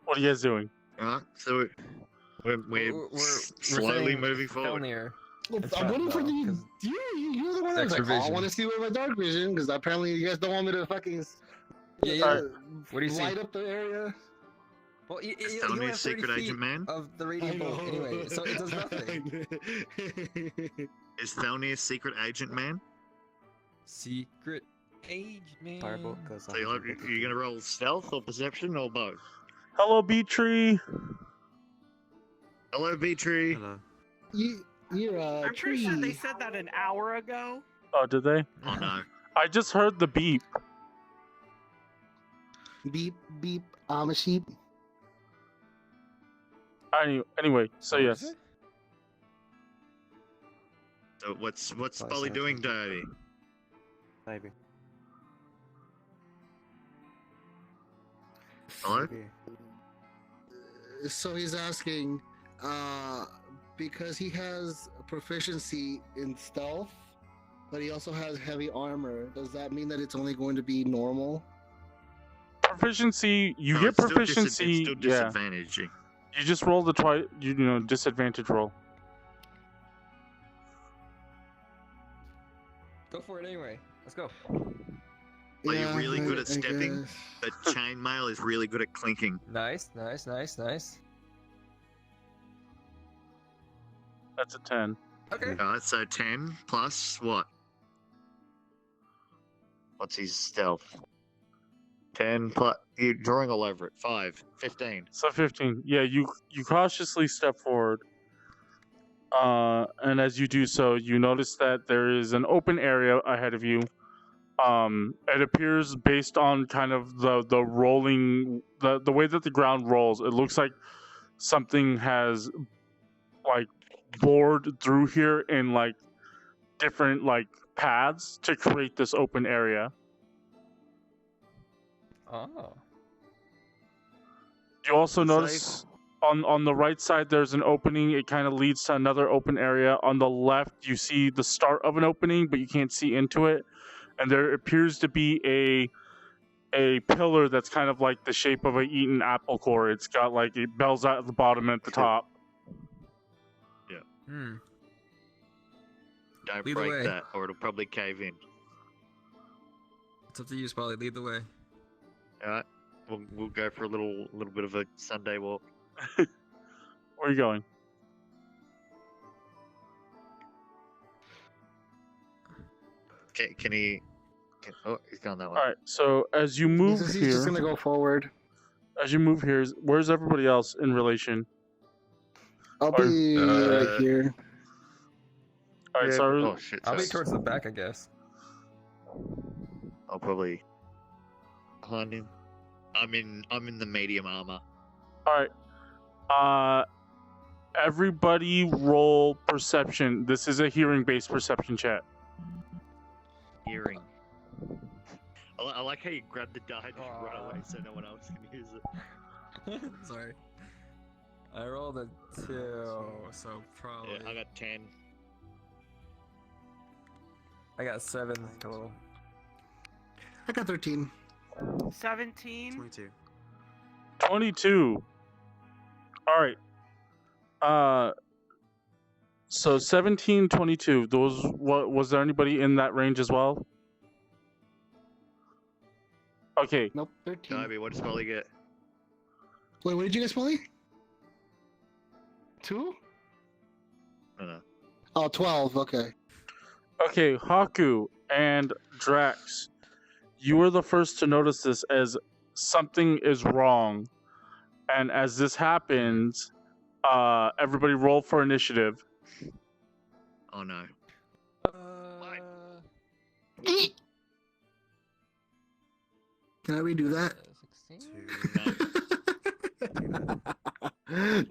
what are you guys doing? Alright, so we're slowly saying moving forward. Felnir. I'm It's waiting not, for though, the 'cause you're the one that's like, extra oh, I vision. want to see with my dark vision because apparently you guys don't want me to fucking Yeah, yeah. uh, What do you see? light up the area. Well, you Tell only me, have 30 secret feet agent man. of the radiant bolt anyway, so it does nothing. Is Felnir secret agent man? Secret age, man. Firebolt goes So you're gonna roll stealth or perception or both? Hello, B Tree. Hello, B-Tree. Hello. You're I'm pretty sure they tree. said that an hour ago. Oh, did they? Oh no. I just heard the beep. Beep beep. I'm a sheep. Anyway, so What is yes. it? So what's Probably Spoly doing, Dyabie? Maybe. Hello? Maybe. So he's asking, because he has proficiency in stealth, but he also has heavy armor. Does that mean that it's only going to be normal? Proficiency, you No, get it's still proficiency. it's still Yeah, disadvantaging. you just roll the disadvantage roll. Go for it anyway. Let's go. Are you really good at I stepping? guess. But chainmail is really good at clinking. Nice, nice, nice, nice. That's a 10. Okay. Alright, so 10 plus what? What's his stealth? 10 plus. You're drawing all over it. 5. 15. So 15. Yeah, you cautiously step forward. And as you do so, you notice that there is an open area ahead of you. It appears based on kind of the rolling, the way that the ground rolls, it looks like something has like bored through here in like different like paths to create this open area. Oh. You also Safe. notice on the right side there's an opening. It kind of leads to another open area. On the left you see the start of an opening, but you can't see into it. And there appears to be a pillar that's kind of like the shape of an eaten apple core. It's got like it bells out at the bottom and at the top. Hmm. Don't Lead the break way. that, or it'll probably cave in. It's up to you, Spoly. Lead the way. Alright, we'll go for a little bit of a Sunday walk. Where are you going? Can he? Oh, he's gone that way. All right. So as you move He's here, just gonna go forward. where's everybody else in relation? I'll be right here. All right, Yeah, Saru. oh shit! I'll be sorry. towards the back, I guess. I'll probably behind him. I'm in the medium armor. All right. Everybody roll perception. This is a hearing-based perception chat. Hearing. I like how you grab the die and just run Aw. away so no one else can use it. Sorry. I rolled a 2, so probably. Yeah, I got 10. I got 7 total. I got 13. 17. 22. 22. All right. So 17, 22. Those. What was there anybody in that range as well? Okay. Nope, 13. Dyabie, what does Spoly get? Wait, what did you guys play? 2? No. Oh, 12, okay. Okay, Hakku and Drax, you were the first to notice this as something is wrong. And as this happens, everybody roll for initiative. Oh no. Can I redo that? 16?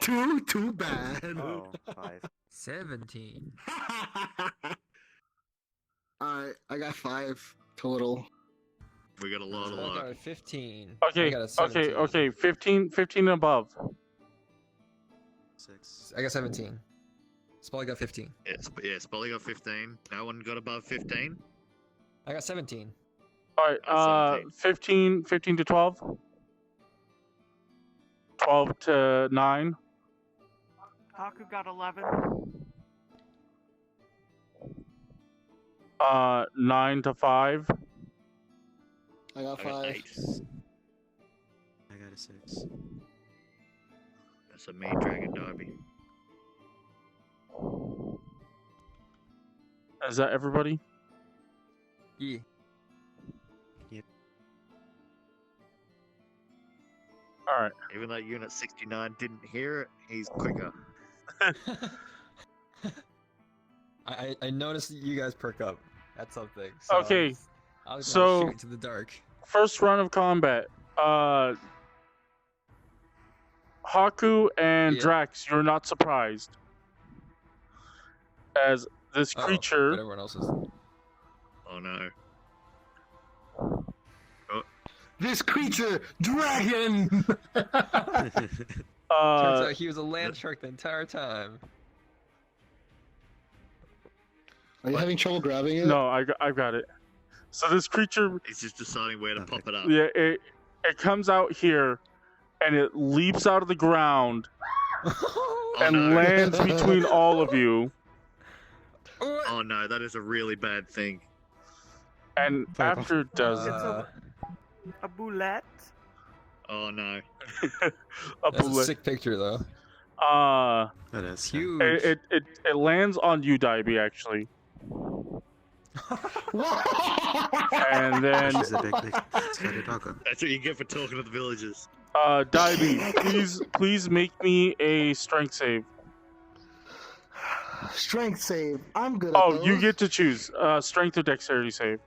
2? Too bad. Oh, 5. 17. Alright, I got 5 total. We got a lot of I got luck. a 15. I Okay, got a 17. okay. 15 and above. 6. I got 17. Spoly got 15. Yeah, Spoly got 15. No one got above 15. I got 17. All right, 15 to 12. 12 to 9. Hakku got 11. 9 to 5. I got I 5. got 8. I got a 6. That's a me, Dragon Dyabie. Is that everybody? Yeah. All right. Even though Unit 69 didn't hear it, he's quicker. I noticed that you guys perk up at something. Okay, I was so- gonna shoot into the dark. First round of combat. Hakku and Yeah. Drax, you're not surprised, as this Oh, creature. but everyone else is. Oh no. This creature, dragon. Turns out he was a land shark the entire time. Are you having trouble grabbing it? No, I got it. So this creature, He's just deciding where to pop it up. yeah, it comes out here, and it leaps out of the ground and no. lands between all of you. Oh no, that is a really bad thing. And after it does A boulette. Oh no. a That's a bullet, sick picture though. That is Huge. it lands on you, Dyabie, actually, and then She's a big scary doggo. That's what you get for talking to the villagers. Dyabie, please make me a strength save. Strength save. I'm good at Oh, those. you get to choose strength or dexterity save.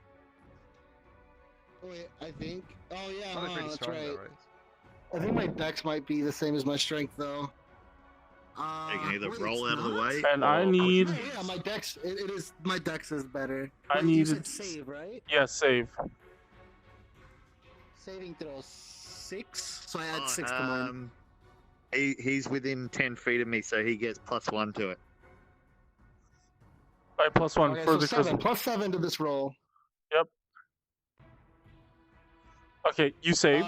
Wait, I think. Oh yeah, Probably pretty that's strong right. though, right? I think my dex might be the same as my strength though. You can either wait, roll it's out of the not? way. And I or- need, Yeah, my dex. It is. My dex is better. I Wait, you needed- said save, right? yeah, save. Saving throw 6, so I add Oh, 6 to mine. He's within 10 feet of me, so he gets +1 to it. Alright, +1 Okay, for so the 7 crystal. plus 7 to this roll. Okay, you save.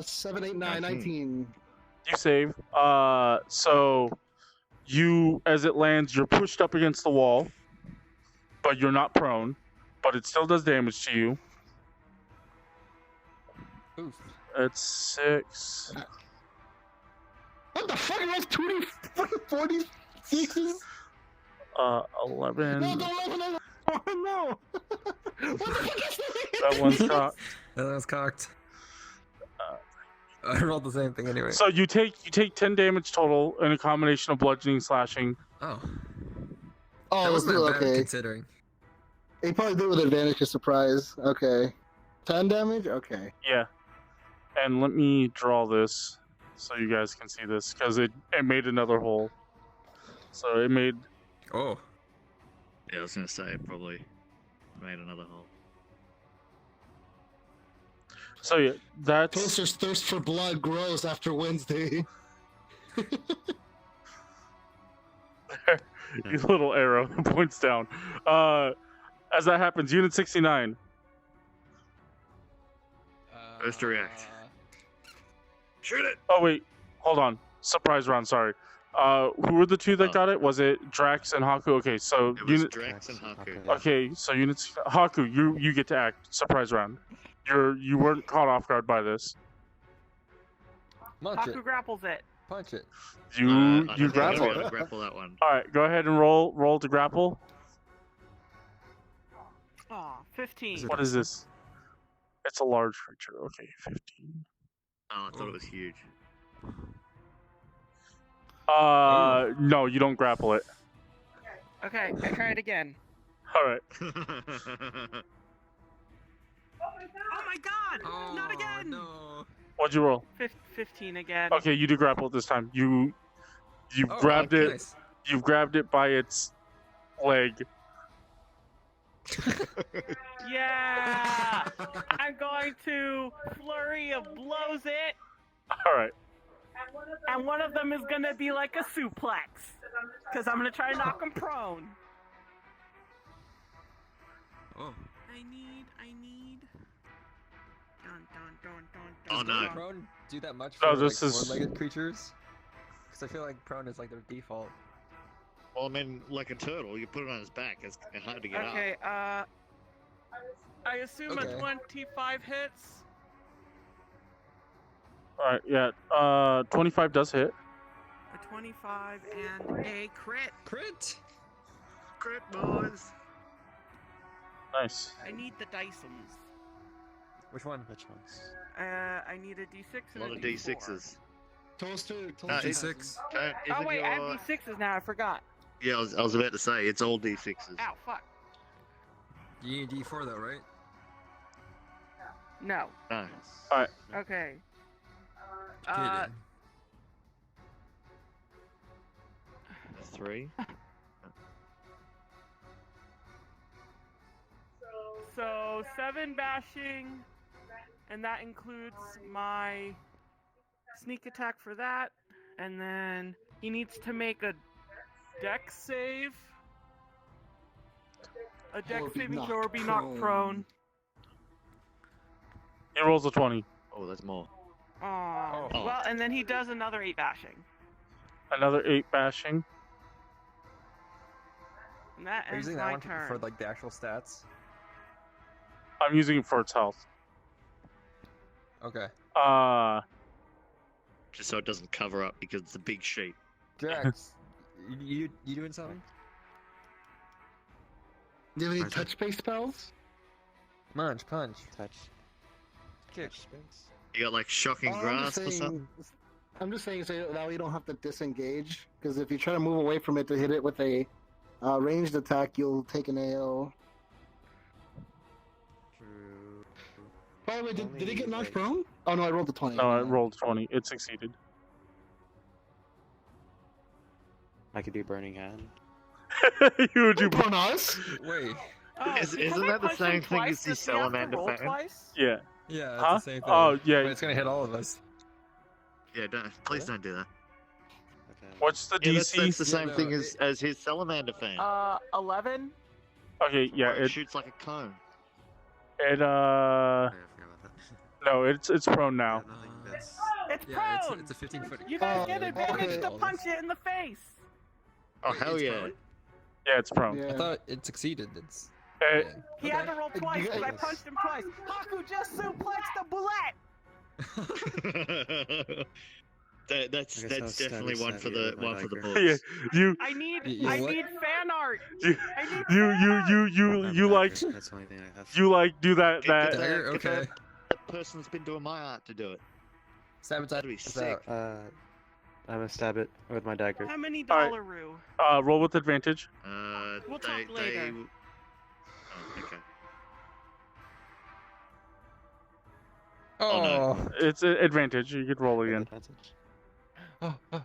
7, 8, 9, 19. You save. So you, as it lands, you're pushed up against the wall, but you're not prone. But it still does damage to you. Oof. It's 6. What the fuck? It was 20 fucking 46s? 11. No, don't open it. Oh no! What the fuck is That one's cocked. That was cocked. I rolled the same thing anyway. So you take 10 damage total in a combination of bludgeoning, slashing. Oh, Oh, that let's wasn't do that it. bad Okay. considering. He probably did it with advantage to surprise. Okay. 10 damage? Okay. Yeah. And let me draw this so you guys can see this, because it made another hole. So it made... Oh, Yeah, I was gonna say it probably made another hole. So yeah, that's... Toaster's thirst for blood grows after Wednesday. Your little arrow points down. As that happens, Unit 69. First to react. Shoot it! Oh wait, hold on. Surprise round, sorry. Who were the two that Oh. got it? Was it Drax and Hakku? Okay, so It was unit... Drax and Hakku. Okay, so units... Hakku, you get to act. Surprise round. You weren't caught off guard by this. munch it, Hakku grapples it. punch it. You I don't think I'm grapple gonna be it. able to grapple that one. Alright, go ahead and roll to grapple. Aw, 15. What is this? It's a large creature. Okay, 15. Oh, I thought it was huge. No, you don't grapple it. Okay, I try it again. Alright. Oh my god! Not again! No. What'd you roll? 15 again. Okay, you do grapple it this time. You Oh, grabbed it. Nice. You've grabbed it by its leg. Yeah! I'm going to flurry of blows it, Alright. and one of them is gonna be like a suplex. Because I'm gonna try to knock him prone. Oh. I need. Oh, Does no. going prone do that much No, for this like, is- four-legged creatures? Because I feel like prone is like their default. Well, I mean, like a turtle, you put it on his back, it's hard to get up. Okay, I assume Okay. a 25 hits. Alright, yeah. 25 does hit. A 25 and a crit. Crit! Crit, boys! Nice. I need the Dysons. Which one? Which ones? I need a D6 A and lot of D4. D6s. Toaster. D6. Oh wait, I have D6s now. I forgot. Yeah, I was about to say, it's all D6s. Ow, fuck. You need D4 though, right? No. No. Okay. Kidding. 3. So 7 bashing, and that includes my sneak attack for that, and then he needs to make a dex save. A dex be saving knocked throw or be knocked prone. He rolls a 20. Oh, that's more. Oh. Oh. Well, and then he does another 8 bashing. Another 8 bashing. And that Are you ends using my that one turn. for like the actual stats? I'm using it for its health. Okay. Just so it doesn't cover up because it's a big sheep. Drax, you doing something? Do you have any Arthur. touch-based spells? Munch, punch, Touch. kick. Touch space. You got like shocking Oh, grasp or something? I'm just saying so that way you don't have to disengage. Because if you try to move away from it to hit it with a ranged attack, you'll take an AO. True. By the way, did it get Only, knocked like- prone? Oh no, I rolled a 20. No, it rolled 20. It succeeded. I could do Burning Hand. You would do. On us? Wait. Oh, Isn't because I that the punched him same thing twice, as the does he have to salamander roll fan? twice? Yeah. Yeah, it's Huh? the same thing. Oh, yeah. But it's gonna hit all of us. Yeah, please don't do that. Okay. What's the Yeah, DC? that's the Yeah, same no, thing as his salamander fan. 11? Okay, yeah. Where it It shoots like a cone. it I forgot about that. no, it's prone now. Yeah, nothing that's... It's Yeah, prone! it's a 15-foot. You guys Oh, get okay. advantage to All punch this. it in the face! Oh, Wait, hell it's yeah. prone? Yeah, it's prone. Yeah. I thought it succeeded. It's. It, yeah. He Okay. had to roll twice because I guys- punched him twice. Haku just suplexed the bullet! That's I guess I'll definitely stabby one for stab you the with my one for the dagger. bullets. yeah, you I need You I what? need fan art! you I need you fan art! you like That's the only thing I have. you like do that Get that that- Dagger? get Okay. that person that's been doing my art to do it. Sabotage. That'd be is sick. out. I'm gonna stab it with my dagger. How many Alright. dollar roll with advantage. We'll talk later. Oh, okay. Oh. no. It's advantage. You could roll again. Advantage. Oh. Oh.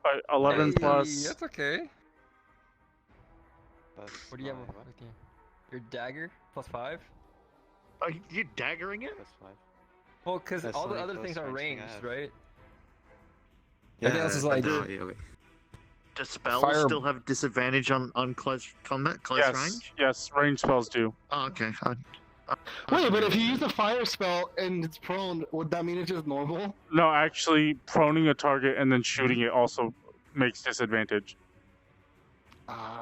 Alright, 11 Hey, plus. That's okay. Plus What do you have my with what? you? Your dagger plus 5? Oh, you daggering it? Plus 5. Well, because That's all the the other only things close are range thing I ranged, have. right? Yeah, Everything else is like- no, yeah, okay. Does spells Fire- still have disadvantage on close combat, close Yes, range? yes, range spells do. Oh, okay. Wait, but if you use a fire spell and it's prone, would that mean it's just normal? No, actually, proning a target and then shooting it also makes disadvantage.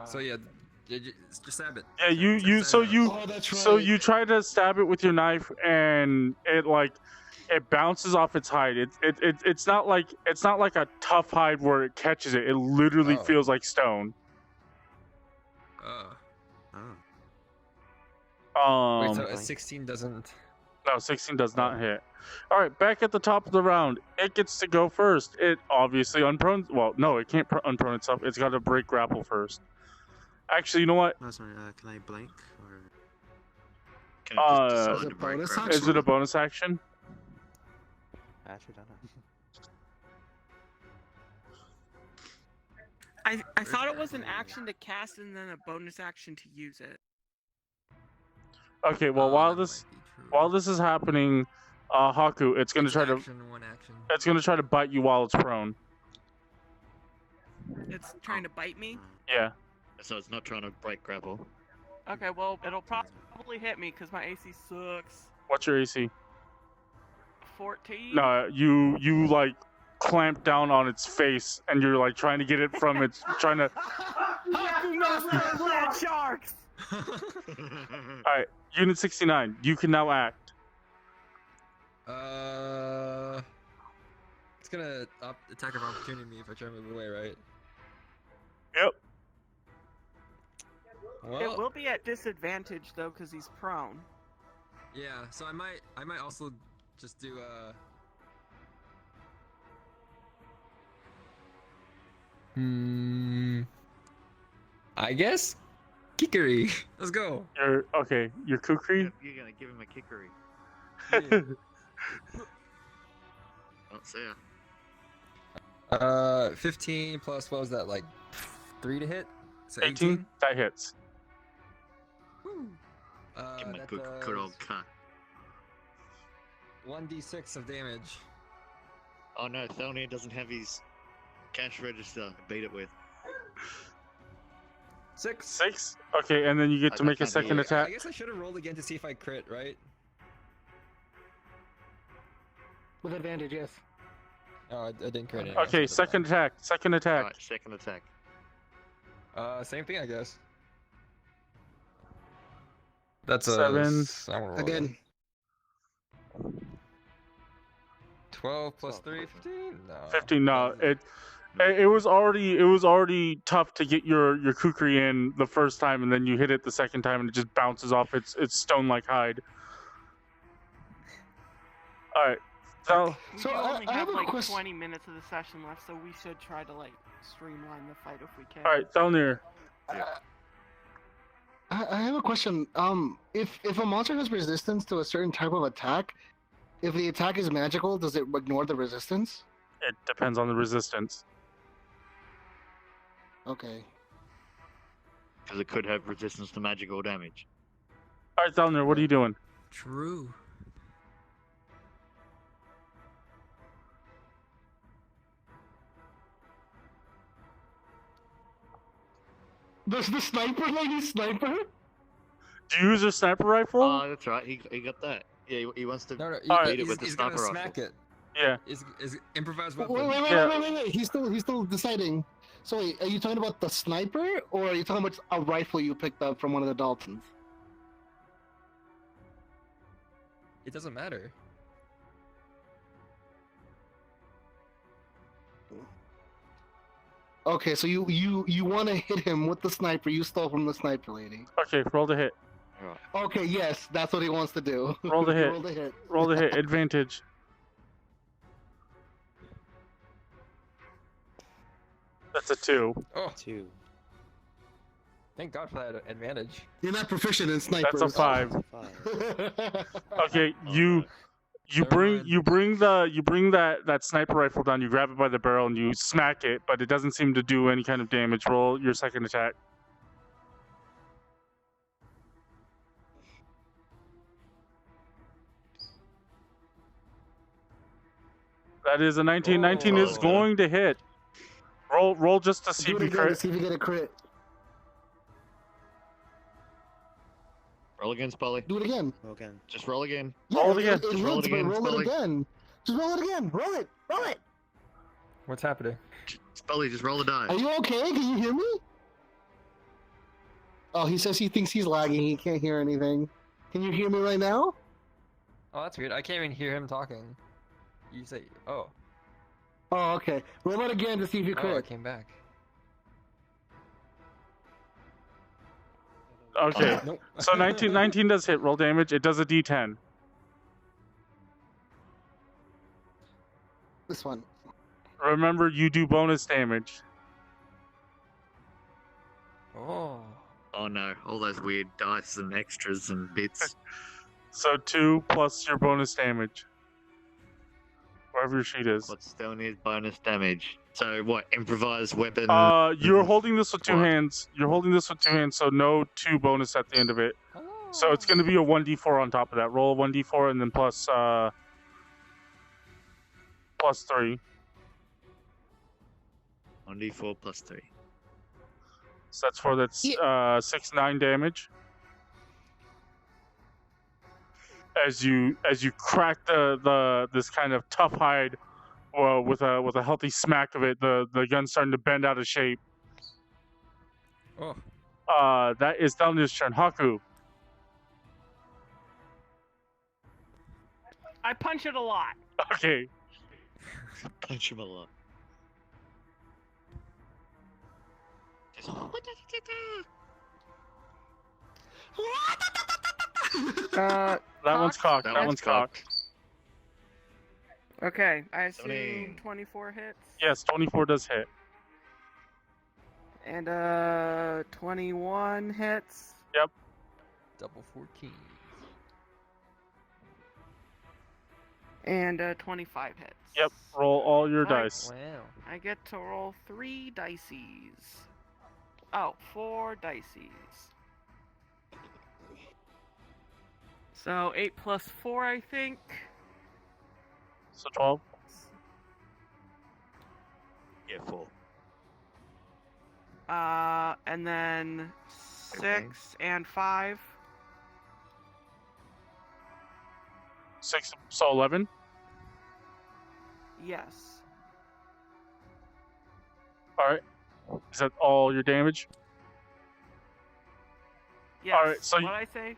So yeah, just stab it. Yeah, you so you Oh, that's right. so you try to stab it with your knife and it like it bounces off its hide. It's not like a tough hide where it catches it. It literally Oh. feels like stone. Oh. Wait, so a Fine. 16 doesn't. No, 16 does not hit. All right, back at the top of the round, it gets to go first. It obviously unprone. Well, no, it can't unprone itself. It's got to break grapple first. Actually, you know what? No, sorry, can I blank? Or... Can it just Is decide it to break bonus ground? action? Is it a bonus action? I actually don't know. I thought it was an action to cast and then a bonus action to use it. Okay, well, while this is happening, Hakku, it's gonna try to One action. bite you while it's prone. It's trying to bite me? Yeah. So it's not trying to break grapple. Okay, well, it'll probably hit me because my AC sucks. What's your AC? 14? No, you like clamp down on its face and you're like trying to get it from its trying to. Haku master land sharks! All right, Unit 69, you can now act. It's gonna attack of opportunity me if I try to move away, right? Yep. Well, It will be at disadvantage though because he's prone. yeah. So I might also just do I guess kickery. Let's go. You're okay. You're kukri. You're gonna give him a kickery. Yeah. Oh, see ya. 15 plus, what was that, like 3 to hit? So 18? That hits. Woo. Give him a That good old does cut. 1d6 of damage. Oh no, Thelnir doesn't have his cash register to beat it with. 6. 6? Okay, and then you get to I make a can't hear second you. I attack. guess I should have rolled again to see if I crit, right? With advantage, yes. Oh, I didn't crit it. Okay, second attack. Second attack. Alright, second attack. Same thing, I guess. That's 7. Again. 12 plus 3, 15? No. 15. No, it was already tough to get your kukri in the first time, and then you hit it the second time, and it just bounces off its stone-like hide. All right. So We So, do I only have have a like question. 20 minutes of the session left, so we should try to like streamline the fight if we can. all right, Thelnir. I have a question. If a monster has resistance to a certain type of attack, if the attack is magical, does it ignore the resistance? It depends on the resistance. Okay. Because it could have resistance to magical damage. All right, Thelnir, what are you doing? True. Does the sniper lady sniper? Do you use a sniper rifle? Oh, that's right. He got that. Yeah, he wants to No, Alright. beat it he's, with the he's gonna sniper smack rifle. it. Yeah. Is improvised Wait, weapon. wait. He's still deciding. So wait, are you talking about the sniper, or are you talking about a rifle you picked up from one of the Daltons? It doesn't matter. Okay, so you want to hit him with the sniper you stole from the sniper lady. Okay, roll the hit. Okay, yes, that's what he wants to do. Roll the hit. Roll the hit. Roll the hit. Advantage. That's a 2. Oh, 2. thank God for that advantage. You're not proficient in snipers. That's a 5. 5. Okay, Oh, you Never mind. bring that sniper rifle down. You grab it by the barrel and you smack it, but it doesn't seem to do any kind of damage. Roll your second attack. That is a 19. 19 is Oh. going to hit. Roll just to see Do if it you again to crit. see if you get a crit. Roll again, Spoly. Do it again. Again. Just roll again. Roll it again. It Just roll hits, it but again, roll Spoly. it again. Just roll it again. Roll it. Roll it. What's happening? Spoly, just roll a die. Are you okay? Can you hear me? Oh, he says he thinks he's lagging. He can't hear anything. Can you hear me right now? Oh, that's weird. I can't even hear him talking. You say, oh. Oh, okay. Roll it again to see if you Oh, I crit. came back. Okay, Nope. so 19 does hit. Roll damage. It does a D10. This one. Remember, you do bonus damage. Oh. Oh no, all those weird dice and extras and bits. So 2 plus your bonus damage. Wherever your sheet is. What's Thelnir's bonus damage? So what? Improvised weapon. You're holding this with 2 What? hands. You're holding this with 2 hands, so no 2 bonus at the end of it. Oh. So it's going to be a 1d4 on top of that. Roll a 1d4 and then plus 3. 1d4 plus 3. So that's for that 6-9 damage. As you crack this kind of tough hide, with a healthy smack of it, the gun's starting to bend out of shape. Oh. That is Thelnir's turn. Hakku. I punch it a lot. Okay. Punch him a lot. Just- That one's cocked. That one's cocked. Okay, I assume 20. 24 hits. Yes, 24 does hit. And 21 hits. Double 14. And 25 hits. Yep. Roll all your Right. dice. Wow. I get to roll 3 dices. Oh, 4 dices. So 8 plus 4, I think. So 12. Yeah, 4. And then 6 Okay. and 5. 6. So 11. Yes. All right. Is that all your damage? Yes. Alright, so what did I say?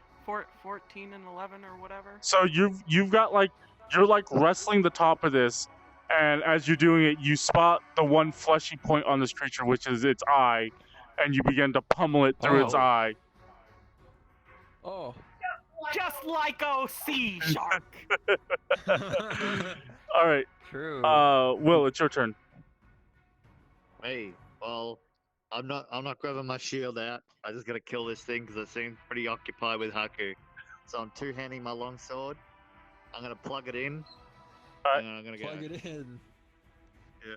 14 and 11 or whatever? So you've got like you're like wrestling the top of this, and as you're doing it, you spot the one fleshy point on this creature, which is its eye, and you begin to pummel it through its Oh. eye. Oh. Just like OC, Shark! All right, True. Will, it's your turn. Hey, well, I'm not grabbing my shield out. I just gotta kill this thing because it seems pretty occupied with Hakku. So I'm two-handing my longsword. I'm gonna plug it in. Alright. And I'm gonna Plug go. it in. Yeah.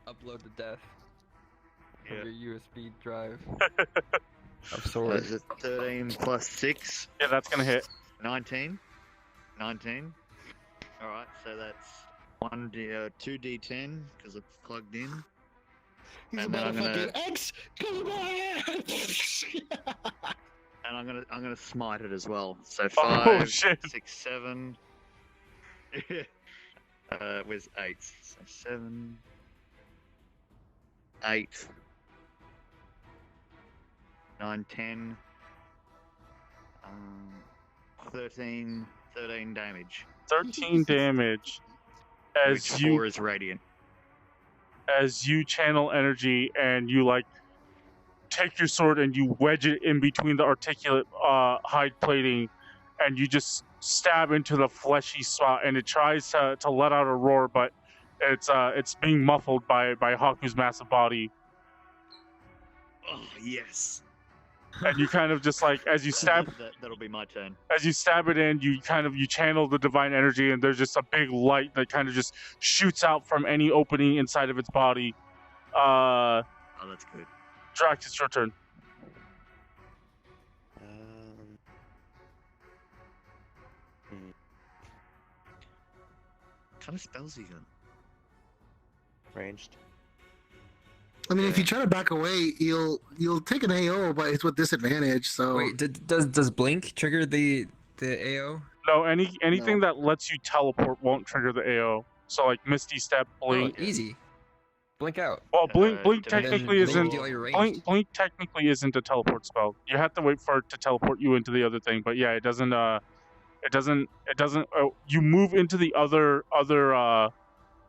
Upload to death Yeah. of your USB drive of So sword. is it 13 plus 6? Yeah, that's gonna hit. 19. 19. Alright, so that's 2d10 because it's plugged in. He's And then about to I'm gonna- fucking X. Come on! And I'm gonna smite it as well. So Oh, 5, shit. 6, 7. With 8. So 7, 8, 9, 10, 13 damage. 13 damage Which as 4 is radiant. you channel energy and you like take your sword and you wedge it in between the articulate hide plating, and you just stab into the fleshy spot, and it tries to let out a roar, but it's being muffled by Haku's massive body. Oh yes. And you kind of just like as you stab That'll be my turn. as you stab it in, you channel the divine energy, and there's just a big light that kind of just shoots out from any opening inside of its body. Oh, that's good. Drax, it's your turn. What kind of spells he got? Ranged. I mean, if you try to back away, you'll take an AO, but it's with disadvantage. So Wait, does blink trigger the AO? No, anything that lets you teleport won't trigger the AO. So like Misty Step, Blink. Oh, easy. Blink out. Well, Blink And then technically blink isn't. until you're ranged. Blink technically isn't a teleport spell. You have to wait for it to teleport you into the other thing. But yeah, it doesn't. It doesn't. You move into the other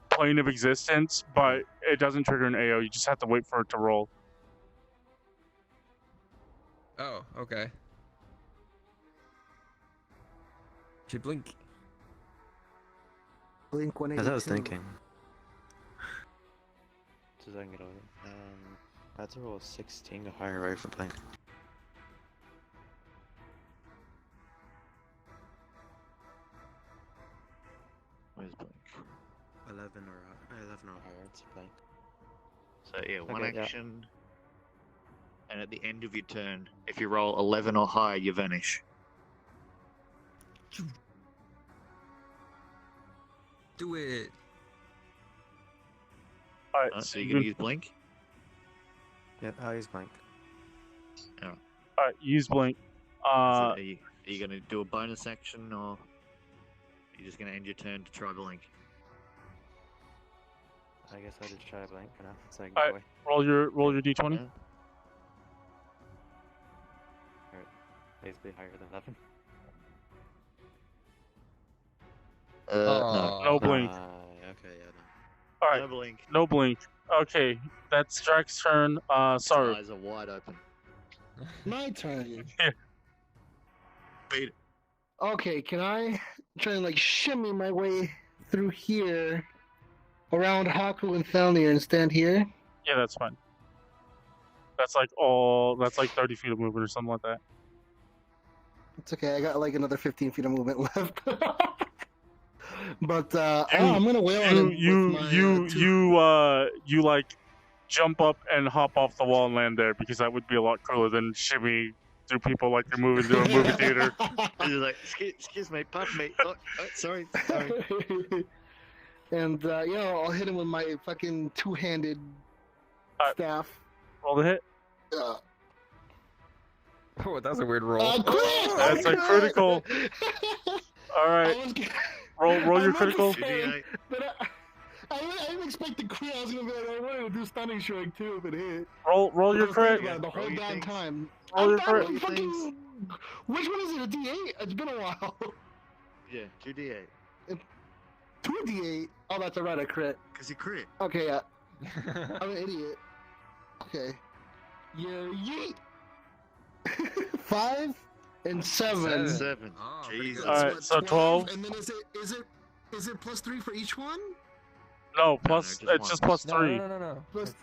plane of existence, but it doesn't trigger an AO. You just have to wait for it to roll. Oh, okay. Should blink. Blink 182. As I was thinking. So I can get over it. I had to roll a 16 to higher right for blink. Where's blink? 11 or higher, it's blink. So yeah, one Okay, yeah. action. And at the end of your turn, if you roll 11 or higher, you vanish. Do it. All right, So you're gonna use blink? Yeah, I'll use blink. all right, use Blink. So are you gonna do a bonus action, or are you just gonna end your turn to try blink? I guess I'll just try blink for now, so I can Alright. get away. roll your d20. Yeah. Basically higher than 11. No blink. Okay, yeah, then. All No. right, No blink. no Blink. Okay, that's Drax's turn. Saru. His eyes are wide open. My turn. Beat it. Okay, can I try and like shimmy my way through here, around Hakku and Thelnir, and stand here? Yeah, that's fine. That's like 30 feet of movement or something like that. It's okay. I got like another 15 feet of movement left. But I'm gonna wail on him with my, you like jump up and hop off the wall and land there because that would be a lot cooler than shimmy through people like you're moving through a movie theater. He's like, excuse me, pardon me. Oh, sorry. And I'll hit him with my fucking two-handed staff. Roll the hit. Oh, that was a weird roll. That's a critical. All right. Roll your critical. But I didn't expect the crit. I was gonna be like, I wanted to do stunning strike too if it hit. Roll your crit. The whole damn time. Roll your crit. Which one is it? A D8? It's been a while. Yeah, 2d8. 2d8. Oh, that's alright. I crit. Because you crit. Okay, yeah. I'm an idiot. Okay. Yeah, yeet. 5 and 7. 7. Oh, Jesus. Alright, so 12. And then is it plus 3 for each one? No, plus just it's just plus No, 3. no. Plus.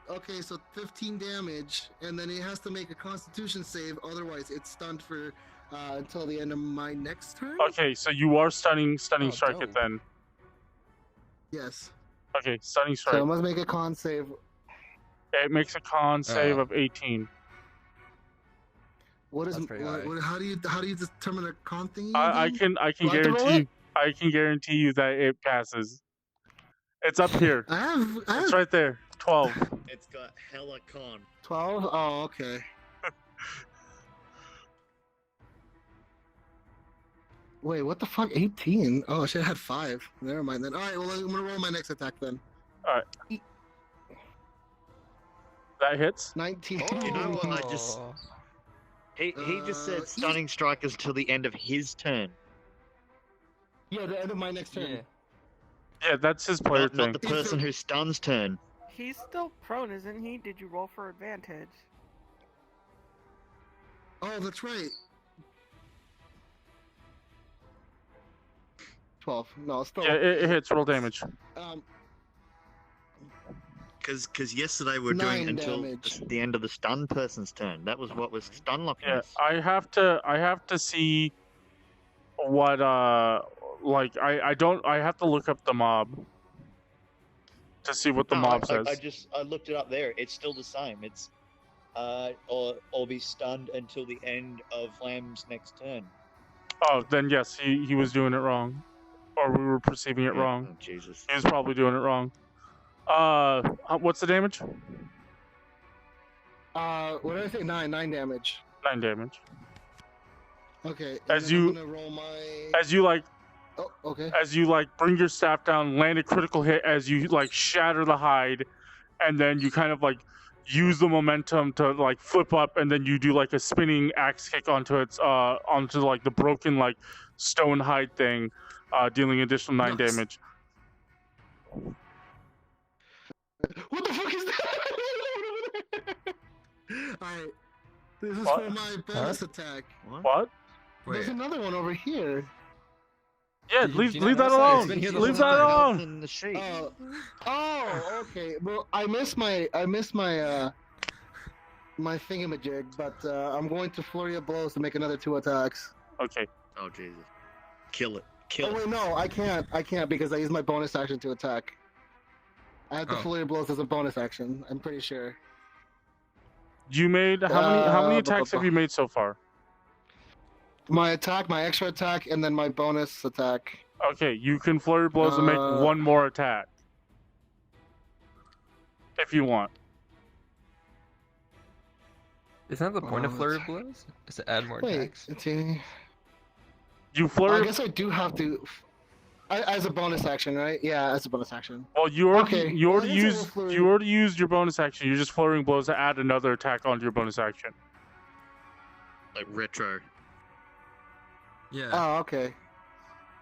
Okay, so 15 damage, and then it has to make a Constitution save. Otherwise, it's stunned for until the end of my next turn. Okay, so you are stunning strike it dope. then. Yes. Okay, stunning So I strike. must make a con save. It makes a con save Oh. of 18. What is? That's pretty high. How do you determine a con thingy? I again? can Do I have to roll it? guarantee you that it passes. It's up here. I have It's right there. 12. It's got hella con. 12. Oh, okay. Wait, what the fuck? 18? Oh, I should have had 5. Never mind then. All right, well, I'm gonna roll my next attack then. That hits. 19. You know what? I just he just said stunning strike is till the end of his turn. Yeah, the end of my next turn. Yeah. Yeah, that's his player Not thing. the person who stuns turn. He's still prone, isn't he? Did you roll for advantage? Oh, that's right. 12. No, it's still. Yeah, it hits. Roll damage. Because yesterday we were 9 doing until damage. the end of the stun person's turn. That was what was stun locking Yeah, us. I have to see what like I have to look up the mob to see what the No, mob I says. I looked it up there. It's still the same. It's or be stunned until the end of Lamb's next turn. Oh, then yes, he was doing it wrong, or we were perceiving it Yeah. wrong. Oh, Jesus. He was probably doing it wrong. What's the damage? What did I say? 9 damage. 9 damage. Okay. As then you- I'm gonna roll my. As you like Oh, okay. bring your staff down, land a critical hit as you like shatter the hide, and then you kind of like use the momentum to like flip up, and then you do like a spinning axe kick onto its onto like the broken like stone hide thing, dealing additional 9 Nice. damage. What the fuck is that? Alright. This is What? for my bonus attack. What? There's Wait. another one over here. Yeah, Did leave you leave not that notice that? alone. It's been here the Leave whole that time. alone. In the sheet. Oh, okay. Well, I missed my my thingamajig, but I'm going to flurry of blows to make another 2 attacks. Okay. Oh, Jesus. Kill it. Oh Kill it. wait, no, I can't because I used my bonus action to attack. I have to Oh. flurry of blows as a bonus action. I'm pretty sure. You made how many attacks have bu- you made so far? My attack, my extra attack, and then my bonus attack. Okay, you can flurry blows and make one more attack. If you want. Isn't that the point of Oh, flurry of blows? Is to add more Wait, attacks? it's You I flurry guess I do have to. As a bonus action, right? Yeah, as a bonus action. well you already Okay, you well, already I guess I will used flurry. you already used your bonus action. You're just flurrying blows to add another attack onto your bonus action. Like retro. Yeah. Oh, okay.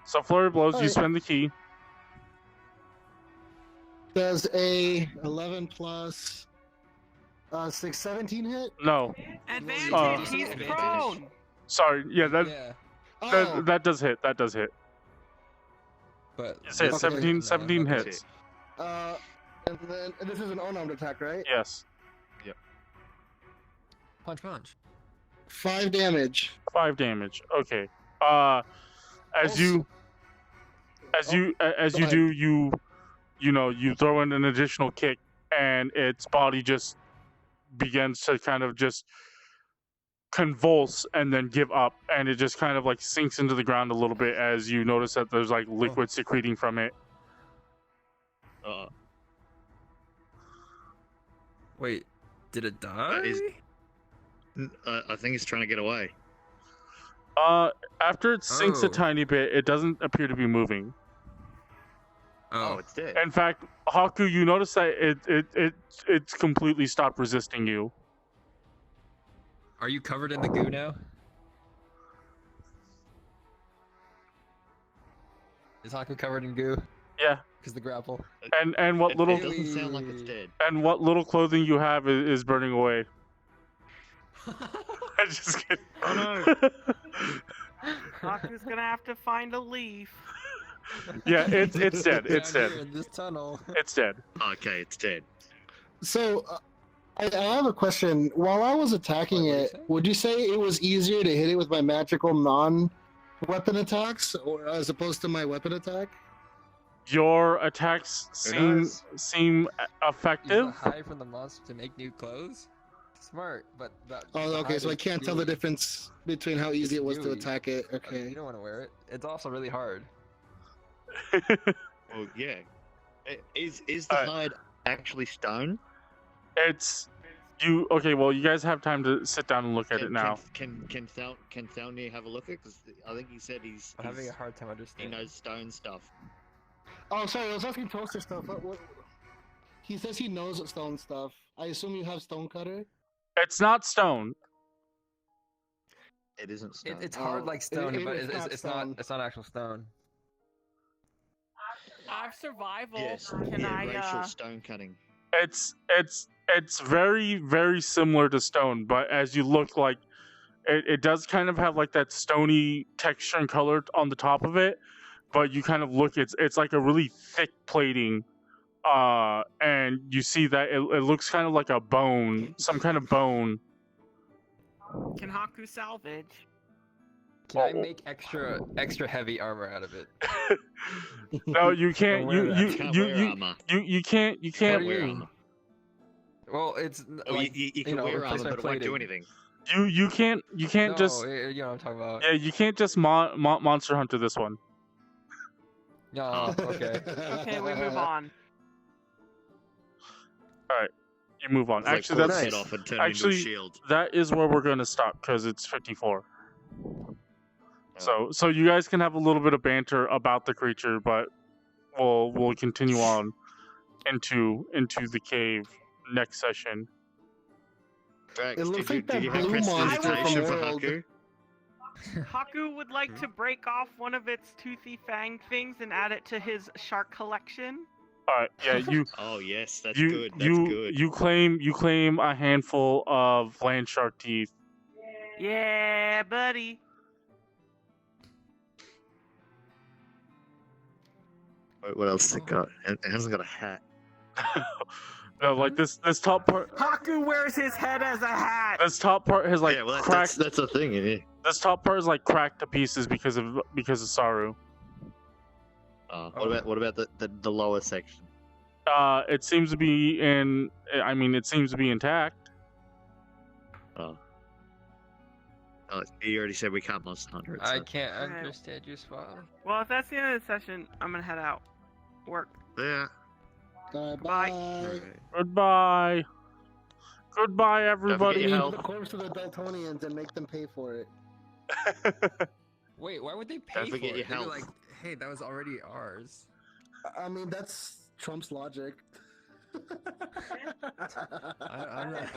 So flurry blows, you Alright. spend the key. Does a 11 plus 6, 17 hit? No. Advantage. He's Advantage. prone. Sorry, yeah, yeah. Oh, that does hit. That does hit. But You say Okay. 17 No, hits. and then and this is an unarmed attack, right? Yes. punch. 5 damage. 5 damage. Okay. As Also- you As you Go do, you throw in an additional kick, and its body just begins to kind of just convulse and then give up, and it just kind of like sinks into the ground a little bit as you notice that there's like liquid secreting from it. Wait, did it die? I think it's trying to get away. After it sinks a tiny bit, it doesn't appear to be moving. Oh, it's dead. In fact, Hakku, you notice that it's completely stopped resisting you. Are you covered in the goo now? Is Hakku covered in goo? Yeah. Because the grapple. And what little It doesn't sound like it's dead. and what little clothing you have is burning away. I just kidding. Oh no! Hakku's gonna have to find a leaf. Yeah, it's dead. It's Down dead. here in this tunnel. It's dead. Okay, it's dead. So, I have a question. While I was attacking What, what'd you it, say? would you say it was easier to hit it with my magical non-weapon attacks, or as opposed to my weapon attack? Your attacks seem Use effective. the hide from the monster to make new clothes. Smart, but that. Oh, the okay. hide So I is can't tell the really- difference between how easy it was to gooey. attack it. You Okay. don't want to wear it. It's also really hard. Well, yeah. Is the Alright. hide actually stone? It's you. Okay, well, you guys have time to sit down and look at it now. Can Thelnir have a look at it? Because I think he said he's I'm having a hard time he understanding. knows stone stuff. Oh, sorry. I was asking Toaster stuff. What? He says he knows stone stuff. I assume you have stone cutter. It's not stone. It isn't stone. It's hard Oh, like stone, it- but it's not it's stone. not actual stone. I have survival. Yes, Can yeah, I? racial stone cutting. It's very, very similar to stone, but as you look, like it does kind of have like that stony texture and color on the top of it, but you kind of look, it's like a really thick plating, and you see that it looks kind of like a bone, some kind of bone. Can Hakku salvage? Can I Oh. make extra heavy armor out of it? No, you can't. wear that. Can't wear armor. You can't. You Can't can't. wear armor. Well, it's Oh, like, you can know, wear replace armor, my but it won't do plating. anything. You can't. You can't no, just. you know what I'm talking about. Yeah, you can't just monster hunter this one. No, okay. Okay, we move on. You move on. It's like Actually, pull that's its head off and turn actually- into a shield. that is where we're gonna stop because it's 54. So you guys can have a little bit of banter about the creature, but we'll continue on into the cave next session. Drax, It looks did you, like that did you have blue monster from prestidigitation for World. Hakku? Haku would like to break off one of its toothy fang things and add it to his shark collection. All right, yeah, you Oh yes, that's you good. That's you good. you claim a handful of land shark teeth. Yeah, buddy. Wait, what else has it got? It hasn't got a hat. No, like this top part. Haku wears his head as a hat. This top part has like yeah, well, cracked. that's a thing. Yeah. This top part is like cracked to pieces because of Saru. What about the lower section? It seems to be in. I mean, it seems to be intact. Oh, you already said we can't monster hunter it. I So. can't Alright. understand you, Spoly. Well, if that's the end of the session, I'm gonna head out. Work. Yeah. Bye. Alright. Goodbye. Goodbye, forget everybody. your Give health. the corpse to the Dultonians and make them pay for it. Wait, why would they pay Don't for forget it? your They'd be health. like, hey, that was already ours. I mean, that's Trump's logic. I'm not.